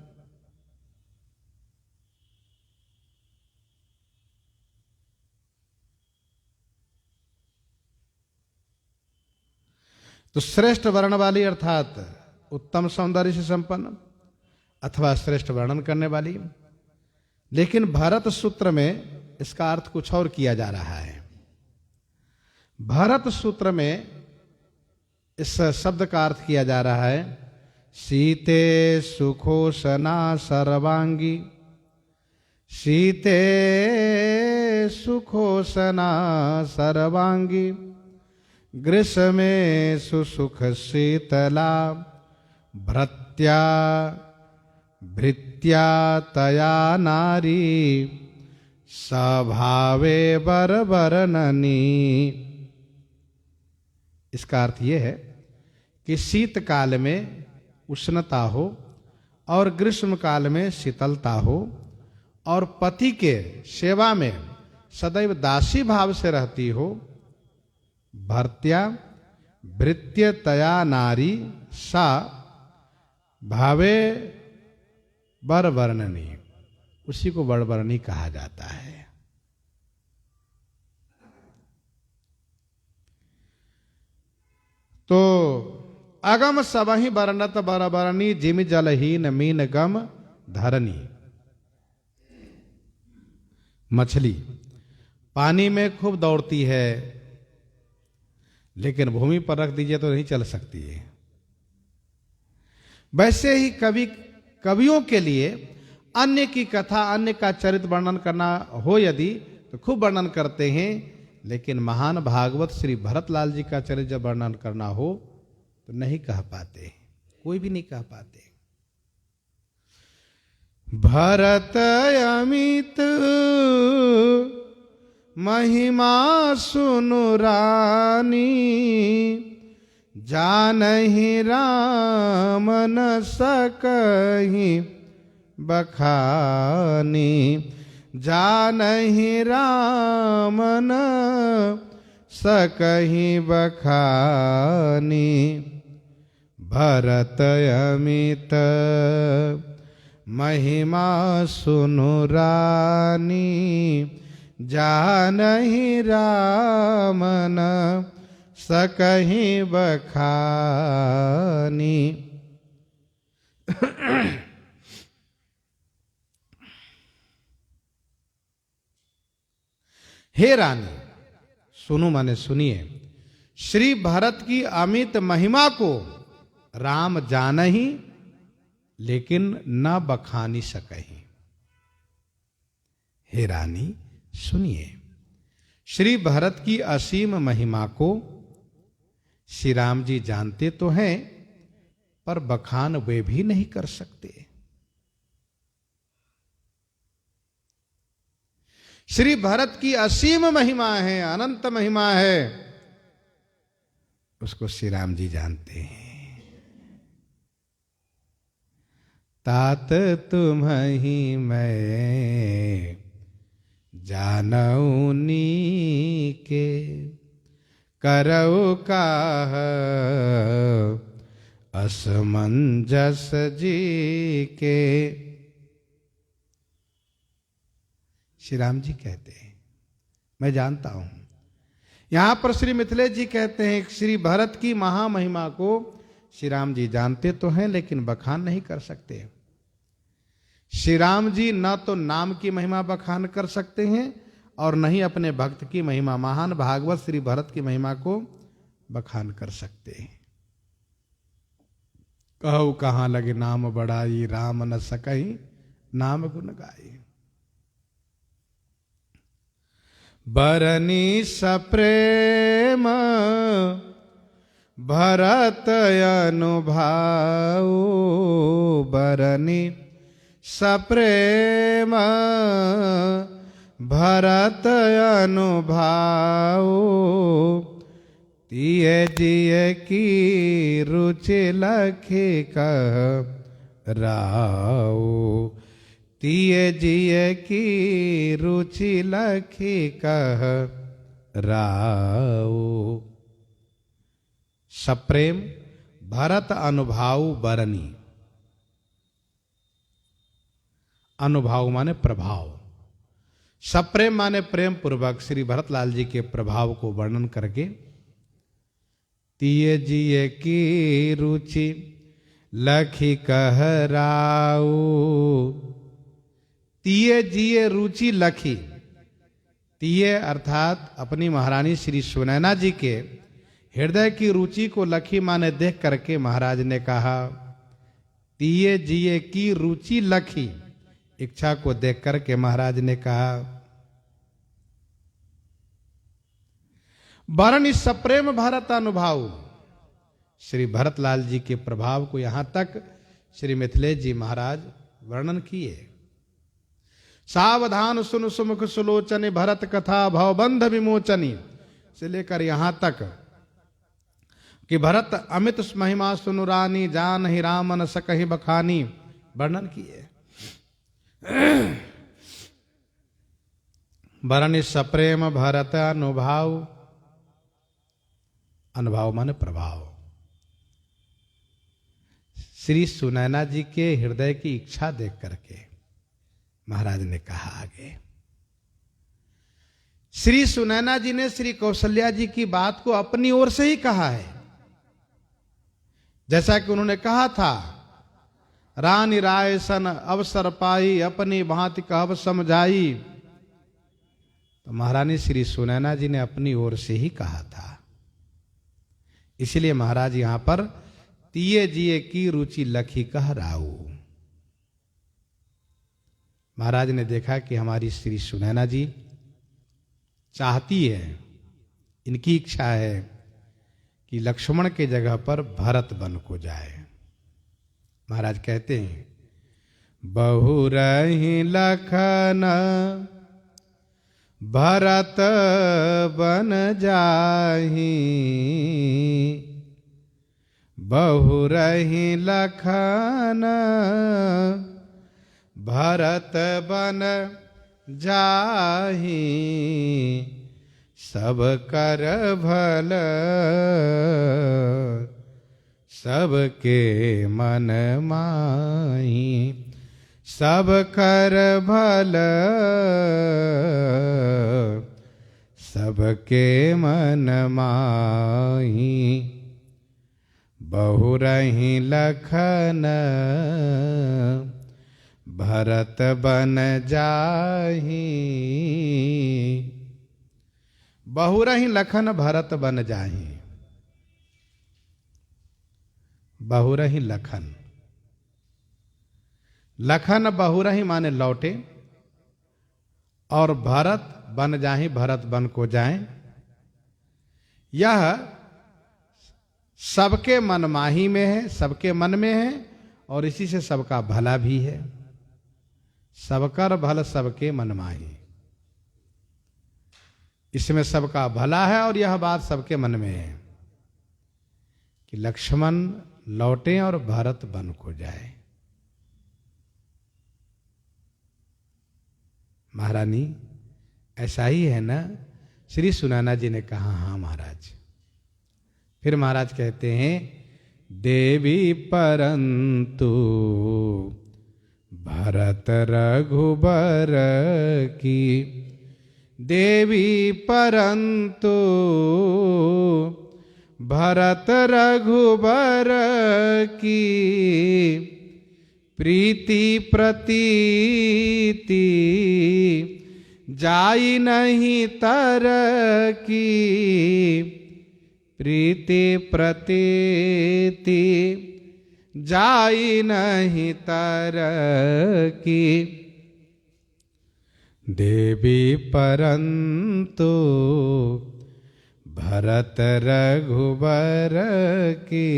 तो श्रेष्ठ वर्ण वाली अर्थात उत्तम सौंदर्य से संपन्न अथवा श्रेष्ठ वर्णन करने वाली। लेकिन भरत सूत्र में इसका अर्थ कुछ और किया जा रहा है। भरत सूत्र में इस शब्द का अर्थ किया जा रहा है सीते सुखोसना सर्वांगी। सीते सुखोसना सर्वांगी ग्रीष्मे सुसुख शीतला। भृत्या भृत्या तया नारी स्वभावे बरबरननी। इसका अर्थ यह है कि शीतकाल में उष्णता हो और ग्रीष्म काल में शीतलता हो और पति के सेवा में सदैव दासी भाव से रहती हो। भर्त्या भृत्य तया नारी सा भावे बरबरननी, उसी को बरबरनी कहा जाता है। तो अगम सबहि बरनत बरबरनी जिमि जलहीन मीन गम धरनी। मछली पानी में खूब दौड़ती है, लेकिन भूमि पर रख दीजिए तो नहीं चल सकती है। वैसे ही कवियों के लिए अन्य की कथा, अन्य का चरित्र वर्णन करना हो यदि तो खूब वर्णन करते हैं, लेकिन महान भागवत श्री भरतलाल जी का चरित्र जब वर्णन करना हो तो नहीं कह पाते, कोई भी नहीं कह पाते। भरत अमित महिमा सुनु रानी। जानहि राम न सकहि बखानी। जानहि राम न सकहि बखानी। भरत अमित महिमा सुनु रानी। जानहि राम न सकहि बखानी। हे रानी, सुनो माने सुनिए, श्री भरत की अमित महिमा को राम जानहि लेकिन न बखानी सकहि। हे रानी सुनिए, श्री भरत की असीम महिमा को श्री राम जी जानते तो हैं, पर बखान वे भी नहीं कर सकते। श्री भरत की असीम महिमा है, अनंत महिमा है, उसको श्री राम जी जानते हैं। तात तुम्हि मैं जानऊ नीके। करऊ काह असमंजस जी के। श्री राम जी कहते हैं मैं जानता हूं। यहां पर श्री मिथिलेश जी कहते हैं श्री भरत की महामहिमा को श्री राम जी जानते तो हैं, लेकिन बखान नहीं कर सकते। श्री राम जी न तो नाम की महिमा बखान कर सकते हैं और न ही अपने भक्त की महिमा, महान भागवत श्री भरत की महिमा को बखान कर सकते हैं। कहु कहाँ लगे नाम बढ़ाई, राम न सकहि नाम गुण गाई। बरनी सप्रेम भरत अनुभाऊ। बरनी सप्रेम भरत अनुभाव तिय जिय की रुचि लखी कह राव तिय जिय की रुचि लखी कह राव। सप्रेम भरत अनुभाव बरनी। अनुभाव माने प्रभाव, सप्रेम माने प्रेम पूर्वक श्री भरतलाल जी के प्रभाव को वर्णन करके तिय जिय की रुचि लखी कह राऊ। तिय जिय रुचि लखी, तिय अर्थात अपनी महारानी श्री सुनैना जी के हृदय की रुचि को लखी माने देख करके महाराज ने कहा, तिय जिय की रुचि लखी, इच्छा को देख करके महाराज ने कहा। वरन सप्रेम भरत अनुभाव, श्री भरतलाल जी के प्रभाव को यहां तक श्री मिथिलेश जी महाराज वर्णन किए। सावधान सुन सुमुख सुलोचने भरत कथा भवबंध विमोचनी से लेकर यहां तक कि भरत अमित महिमा सुनु रानी जान ही रामन सकहि बखानी वर्णन किए। वरन सप्रेम भरत अनुभाव, अनुभाव माने प्रभाव, श्री सुनैना जी के हृदय की इच्छा देख करके महाराज ने कहा आगे। श्री सुनैना जी ने श्री कौशल्या जी की बात को अपनी ओर से ही कहा है। जैसा कि उन्होंने कहा था, रानी राय सन अवसर पाई अपनी भांति कहब समझाई, तो महारानी श्री सुनैना जी ने अपनी ओर से ही कहा था। इसलिए महाराज यहां पर तिय जिय की रुचि लखी कह राऊ। महाराज ने देखा कि हमारी श्री सुनैना जी चाहती है, इनकी इच्छा है कि लक्ष्मण के जगह पर भरत बन को जाए। महाराज कहते हैं, बहुरहि लखन भरत बन जाहि, बहुरहि लखन भरत बन जाहि, सब कर भल सबके मन माही, सब कर भल सबके मन माही, बहुरहि लखन भरत बन जाहि। बहुरहि लखन भरत बन जाहि। बहुरहि लखन, लखन बहुरहि माने लौटे, और भरत बन जाहि भरत बन को जाए। यह सबके मनमाही में है, सबके मन में है, और इसी से सबका भला भी है। सबकर भल सबके मनमाही, इसमें सबका भला है, और यह बात सबके मन में है कि लक्ष्मण लौटे और भरत बन को जाए। महारानी ऐसा ही है ना? श्री सुनैना जी ने कहा, हाँ महाराज। फिर महाराज कहते हैं, देवी परंतु भरत रघुबर की, देवी परंतु भरत रघुबर की, प्रीति प्रतीति जाई नहीं तर की, प्रीति प्रतीति जाई नहीं तर की, देवी परंतु भरत रघुबर की।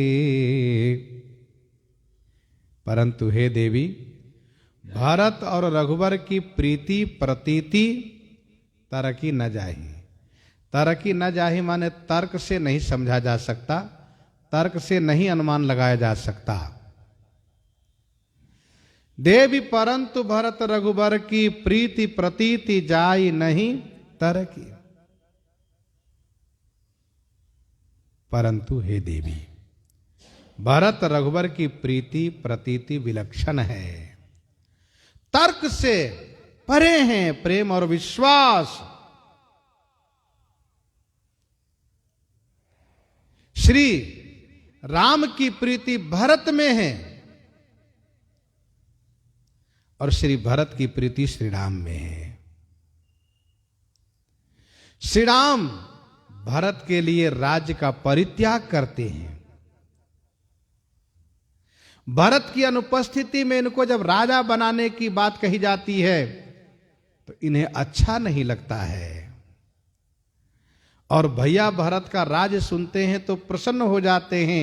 परंतु हे देवी, भरत और रघुबर की प्रीति प्रतीति तरकी न जाही। तरकी न जाही माने तर्क से नहीं समझा जा सकता, तर्क से नहीं अनुमान लगाया जा सकता। देवी परंतु भरत रघुबर की प्रीति प्रतीति जाई नहीं तरकी। परंतु हे देवी, भरत रघुबर की प्रीति प्रतीति विलक्षण है, तर्क से परे हैं प्रेम और विश्वास। श्री राम की प्रीति भरत में है और श्री भरत की प्रीति श्री राम में है। श्री राम भरत के लिए राज्य का परित्याग करते हैं। भरत की अनुपस्थिति में इनको जब राजा बनाने की बात कही जाती है तो इन्हें अच्छा नहीं लगता है, और भैया भरत का राज सुनते हैं तो प्रसन्न हो जाते हैं।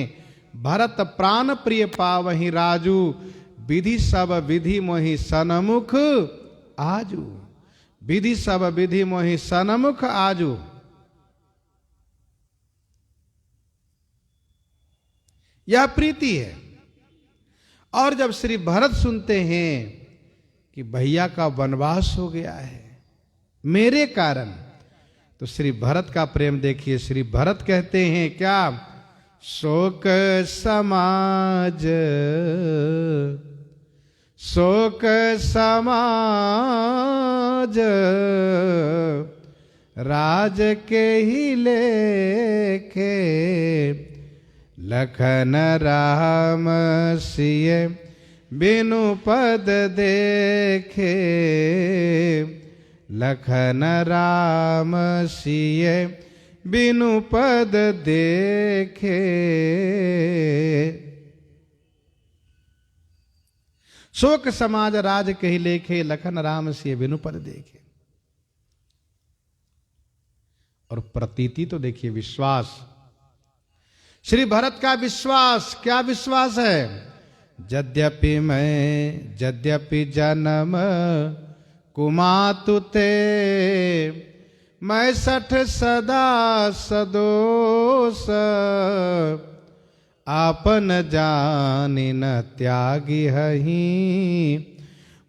भरत प्राण प्रिय पावहि राजू, विधि सब विधि मोहि सनमुख आजू। विधि सब विधि मोहि सनमुख आजू। यह प्रीति है। और जब श्री भरत सुनते हैं कि भैया का वनवास हो गया है मेरे कारण, तो श्री भरत का प्रेम देखिए। श्री भरत कहते हैं क्या, शोक समाज शोक समाज राज के ही लेखे, लखन राम सिय बिनु पद देखे। लखन राम सिय बिनु पद देखे। शोक समाज राज कही लेखे, लखन राम सिय बिनु पद देखे। और प्रतीति तो देखिए, विश्वास। श्री भरत का विश्वास, क्या विश्वास है, यद्यपि जन्म कुमातु ते, मैं सठ सदा सदोष, आपन जानि न त्यागी हहि,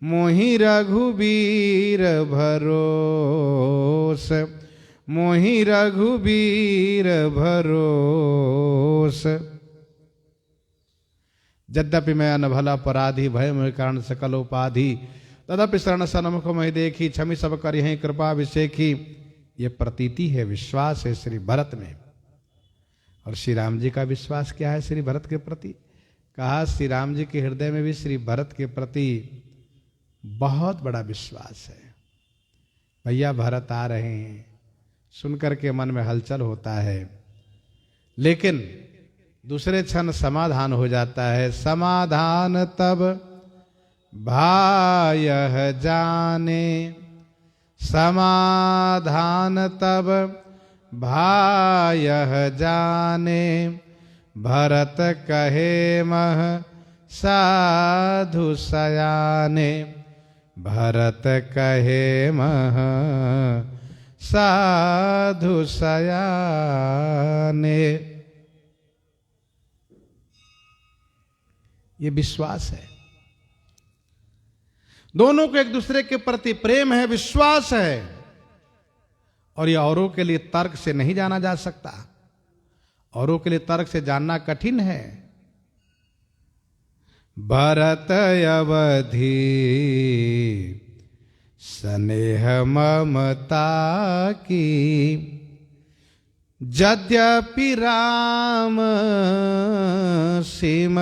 मोहि रघुबीर भरोस। मोहि रघुबीर भरोस। यद्यपि मैं अनभल अपराधी, भय मोहि कारण सकल उपाधि, तदपि शरण सन्मुख मैं देखी, क्षमि सब कर यहीं कृपा अभिषेकी। ये प्रतीति है, विश्वास है श्री भरत में। और श्री राम जी का विश्वास क्या है श्री भरत के प्रति? कहा श्री राम जी के हृदय में भी श्री भरत के प्रति बहुत बड़ा विश्वास है। भैया भरत आ रहे हैं, सुनकर के मन में हलचल होता है, लेकिन दूसरे क्षण समाधान हो जाता है। समाधान तब भायह जाने, समाधान तब भायह जाने, भरत कहे मह साधु सयाने। भरत कहे मह साधु सयाने। ये विश्वास है, दोनों को एक दूसरे के प्रति प्रेम है, विश्वास है। और ये औरों के लिए तर्क से नहीं जाना जा सकता, औरों के लिए तर्क से जानना कठिन है। भरत अवधि स्नेह ममता की, यद्यपि राम सीम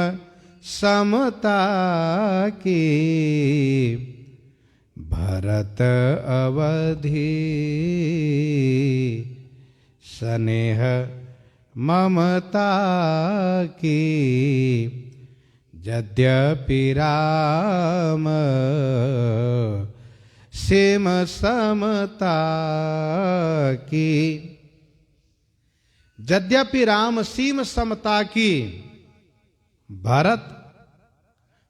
समता की। भरत अवधि स्नेह ममता की, यद्यपि राम सीम समता की। यद्यपि राम सीम समता की, भरत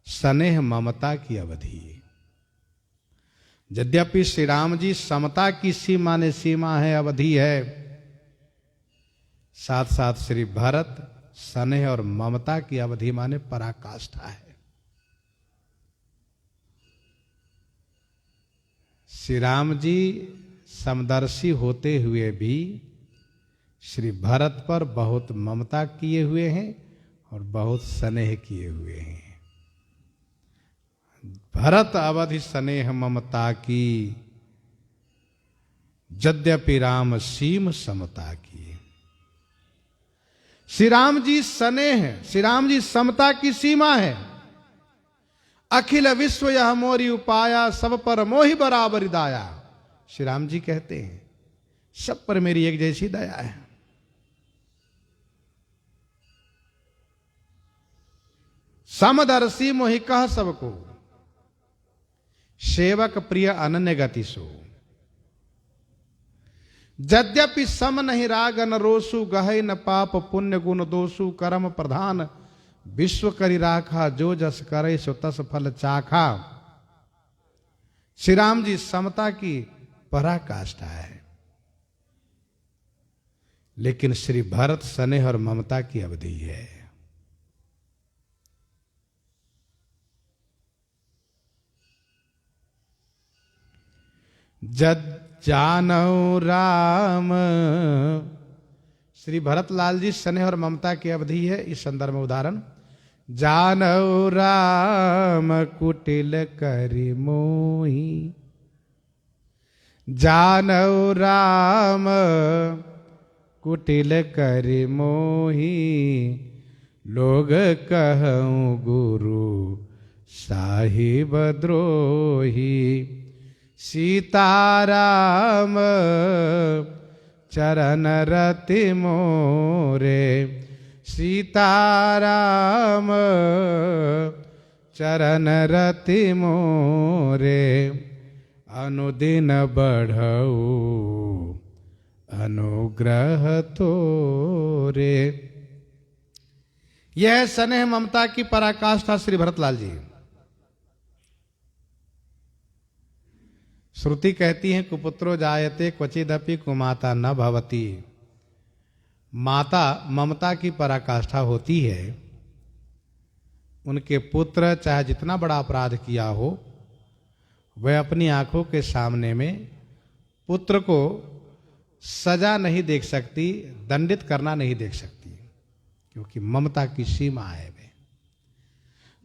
स्नेह ममता की अवधि। यद्यपि श्री राम जी समता की सीमा ने सीमा है, अवधि है, साथ साथ श्री भरत स्नेह और ममता की अवधि माने पराकाष्ठा है। श्री राम जी समदर्शी होते हुए भी श्री भरत पर बहुत ममता किए हुए हैं और बहुत स्नेह किए हुए हैं। भरत अवधि स्नेह ममता की, यद्यपि राम सीम समता की। श्री राम जी स्नेह, श्री राम जी समता की सीमा है। अखिल विश्व यह मोरी उपाया, सब पर मोहि बराबर दाया। श्री राम जी कहते हैं सब पर मेरी एक जैसी दया है। समदर्शी मोहि कह सबको, सेवक प्रिय अनन्य गति सो। यद्यपि सम नहीं राग न रोसु, गहे न पाप पुण्य गुण दोषु। कर्म प्रधान विश्व करि राखा, जो जस करे सो तस फल चाखा। श्री राम जी समता की पराकाष्ठा है, लेकिन श्री भरत स्नेह और ममता की अवधि है। जद जानौ राम, श्री भरतलाल जी स्नेह और ममता की अवधि है। इस संदर्भ में उदाहरण, जानौ राम कुटिल करि मोहि। जानौ राम कुटिल करि मोहि, लोग कहऊँ गुरु साहिब द्रोही। सीताराम चरण रति मोरे, सीताराम चरण रति मोरे। अनुदिन बढ़ऊ अनुग्रह तोरे। यह स्नेह ममता की पराकाष्ठा श्री भरतलाल जी। श्रुति कहती है कुपुत्रो जायते क्वचिदपि कुमाता न भवति। माता ममता की पराकाष्ठा होती है। उनके पुत्र चाहे जितना बड़ा अपराध किया हो, वह अपनी आंखों के सामने में पुत्र को सजा नहीं देख सकती, दंडित करना नहीं देख सकती, क्योंकि ममता की सीमा है वे।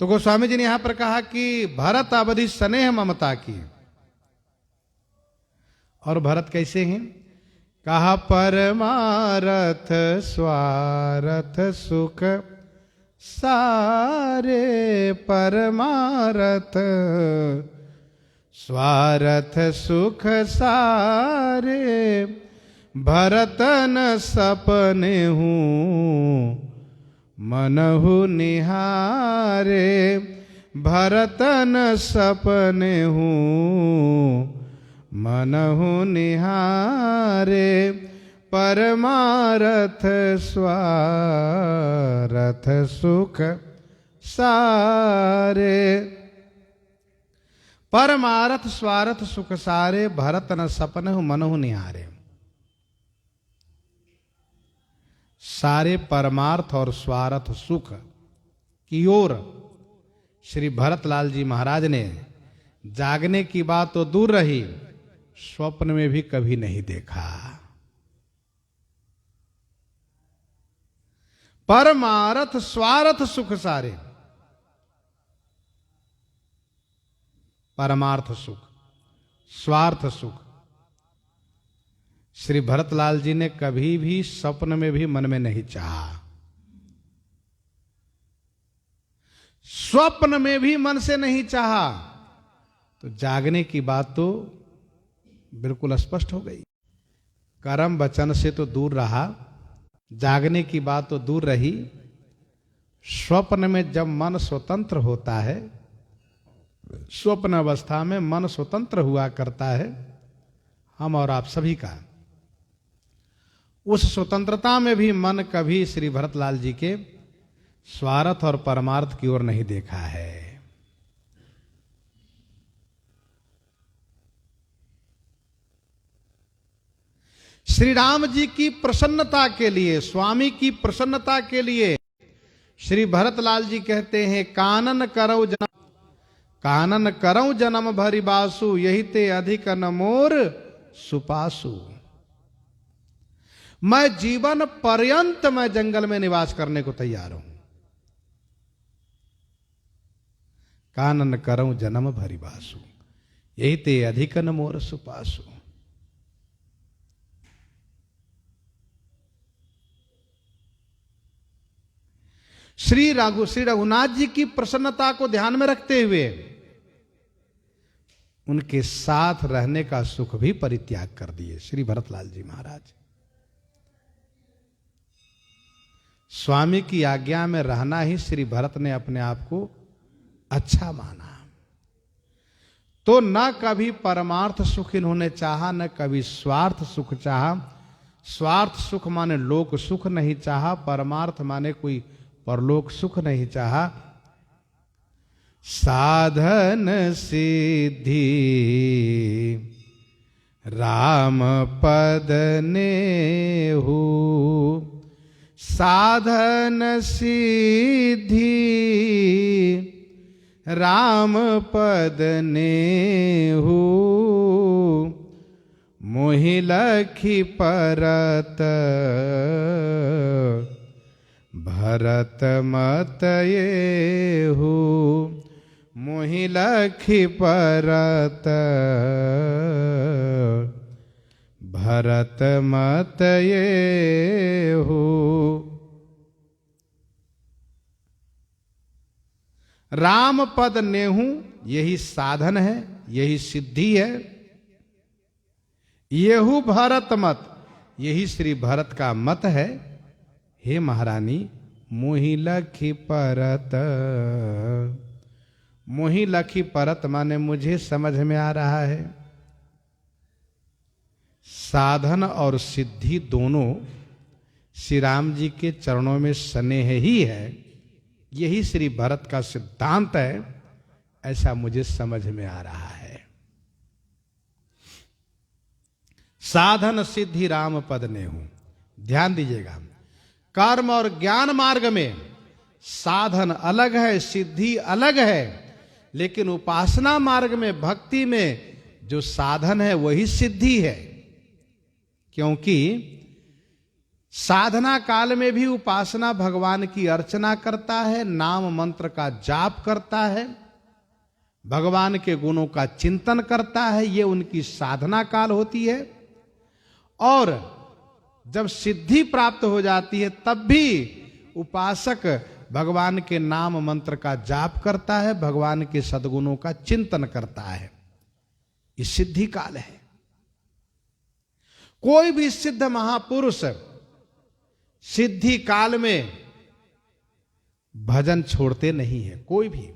तो गोस्वामी जी ने यहां पर कहा कि भरत अवधि स्नेह ममता की। और भरत कैसे हैं? कहा परमारथ स्वार्थ सुख सारे, परमारथ स्वार्थ सुख सारे। भरतन सपने हूँ मनहु निहारे, भरतन सपने हूँ मनहु निहारे। परमारथ स्वार्थ सुख सारे, परमारथ स्वार्थ सुख सारे। भरत न सपनहु मनहु निहारे। सारे परमार्थ और स्वार्थ सुख की ओर श्री भरतलाल जी महाराज ने जागने की बात तो दूर रही, स्वप्न में भी कभी नहीं देखा। परमार्थ स्वार्थ सुख सारे, परमार्थ सुख स्वार्थ सुख श्री भरतलाल जी ने कभी भी स्वप्न में भी मन में नहीं चाहा। स्वप्न में भी मन से नहीं चाहा, तो जागने की बात तो बिल्कुल स्पष्ट हो गई। कर्म वचन से तो दूर रहा, जागने की बात तो दूर रही। स्वप्न में जब मन स्वतंत्र होता है, स्वप्न अवस्था में मन स्वतंत्र हुआ करता है, हम और आप सभी का। उस स्वतंत्रता में भी मन कभी श्री भरतलाल जी के स्वार्थ और परमार्थ की ओर नहीं देखा है। श्री राम जी की प्रसन्नता के लिए, स्वामी की प्रसन्नता के लिए श्री भरतलाल जी कहते हैं, कानन करऊ जन्म भरि बासु, यही ते अधिक न मोर सुपासु। मैं जीवन पर्यंत मैं जंगल में निवास करने को तैयार हूं। कानन करऊ जन्म भरि बासु, यही ते अधिक न मोर सुपासु। श्री रघुनाथ जी की प्रसन्नता को ध्यान में रखते हुए उनके साथ रहने का सुख भी परित्याग कर दिए श्री भरतलाल जी महाराज। स्वामी की आज्ञा में रहना ही श्री भरत ने अपने आप को अच्छा माना। तो न कभी परमार्थ सुख इन्होंने चाहा, न कभी स्वार्थ सुख चाहा। स्वार्थ सुख माने लोक सुख नहीं चाहा, परमार्थ माने कोई परलोक सुख नहीं चाहा। साधन सिद्धि राम पद नेहु, साधन सिद्धि राम पद नेहु, मोहि लखी परत भरत मत येहु, मोहि लखी परत भरत मत येहु। राम पद नेहु यही साधन है, यही सिद्धि है। येहु भरत मत, यही श्री भरत का मत है। हे महारानी, मोहि लखी परत, मोहि लखी परत माने मुझे समझ में आ रहा है। साधन और सिद्धि दोनों श्री राम जी के चरणों में स्नेह ही है, यही श्री भरत का सिद्धांत है, ऐसा मुझे समझ में आ रहा है। साधन सिद्धि राम पद नेहु, ध्यान दीजिएगा। कर्म और ज्ञान मार्ग में साधन अलग है, सिद्धि अलग है, लेकिन उपासना मार्ग में, भक्ति में जो साधन है वही सिद्धि है। क्योंकि साधना काल में भी उपासना भगवान की अर्चना करता है, नाम मंत्र का जाप करता है, भगवान के गुणों का चिंतन करता है, ये उनकी साधना काल होती है। और जब सिद्धि प्राप्त हो जाती है तब भी उपासक भगवान के नाम मंत्र का जाप करता है, भगवान के सद्गुणों का चिंतन करता है। ये सिद्धि काल है। कोई भी सिद्ध महापुरुष सिद्धि काल में भजन छोड़ते नहीं है। कोई भी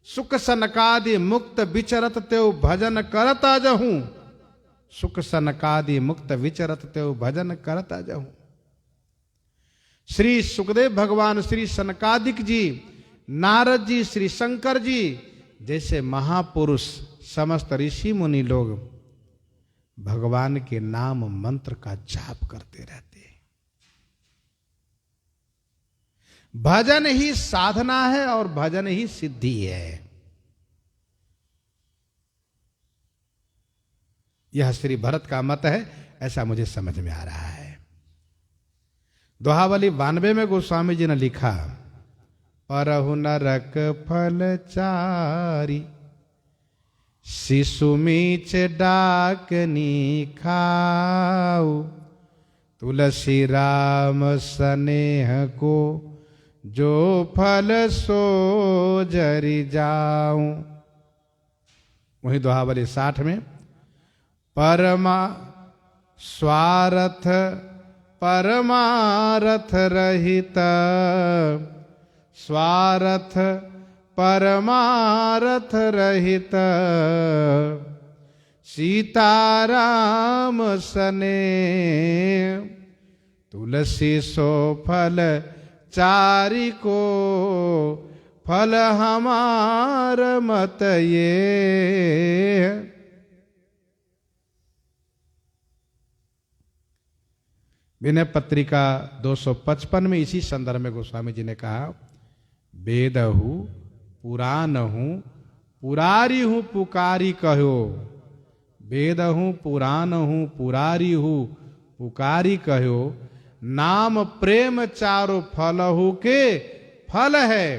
सुख सनकादि मुक्त विचरत तेव भजन करत अजहूं, सुख सनकादि मुक्त विचरत तेव भजन करत अजहूं। श्री सुखदेव भगवान, श्री सनकादिक जी, नारद जी, श्री शंकर जी जैसे महापुरुष, समस्त ऋषि मुनि लोग भगवान के नाम मंत्र का जाप करते रहते हैं। भजन ही साधना है और भजन ही सिद्धि है। यह श्री भरत का मत है, ऐसा मुझे समझ में आ रहा है। दोहावली 92 में गोस्वामी जी ने लिखा, परहु नरक फल चारी, शिशु मीच डाकनी खाऊ, तुलसी राम स्नेह को जो फल सो जरि जाऊं। वही दोहावली 60 में, परमा स्वार्थ परमारथ रहित, स्वार्थ परमारथ रहित, सीताराम सने तुलसी सो फल चारि को, फल हमार मत ये। विनय पत्रिका 255 में इसी संदर्भ में गोस्वामी जी ने कहा, वेदहु पुराणहु पुरारी हूँ पुकारी कहो, वेदहु पुराणहु पुरारी हूँ पुकारी कहो, नाम प्रेम चारो फलहु के फल है।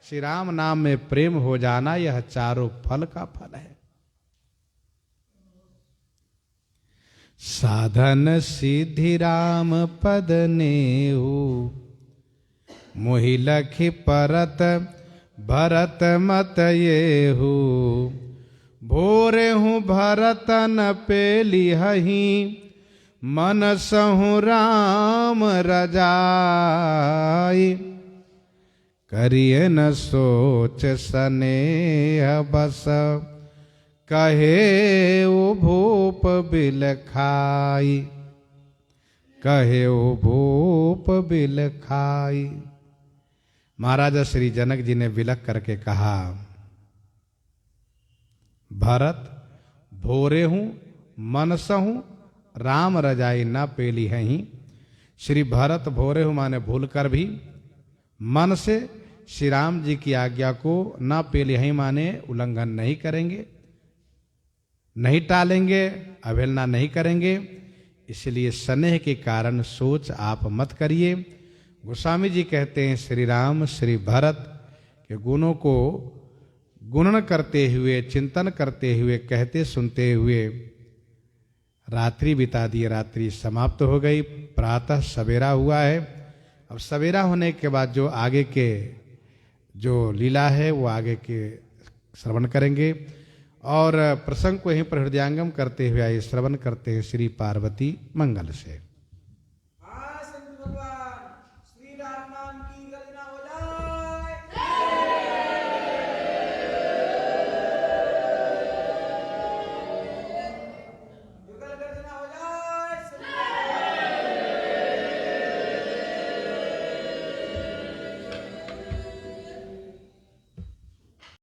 श्री राम नाम में प्रेम हो जाना यह चारों फल का फल है। साधन सिद्धि राम पद नेहु, मोहि लखि परत भरत मत येहु, भोरे हूँ भरतन पेली हही, मन सहु राम रजाई, करिए न सोच स्नेह बस, कहे ओ भूप बिल खाई, कहे ओ भूप बिल खाई। महाराजा श्री जनक जी ने विलख करके कहा, भरत भोरे हूँ मनसहूँ राम रजाई न पेली हहीं। श्री भरत भोरे हूँ माने भूल कर भी मन से श्री राम जी की आज्ञा को न पेली हहीं माने उल्लंघन नहीं करेंगे, नहीं टालेंगे, अवहेलना नहीं करेंगे। इसलिए स्नेह के कारण सोच आप मत करिए। गोस्वामी जी कहते हैं, श्री राम श्री भरत के गुणों को गुणन करते हुए, चिंतन करते हुए, कहते सुनते हुए रात्रि बिता दी। रात्रि समाप्त हो गई, प्रातः सवेरा हुआ है। अब सवेरा होने के बाद जो आगे के जो लीला है वो आगे के श्रवण करेंगे। और प्रसंग को यहीं पर हृदयांगम करते हुए आइए श्रवण करते हैं श्री पार्वती मंगल से।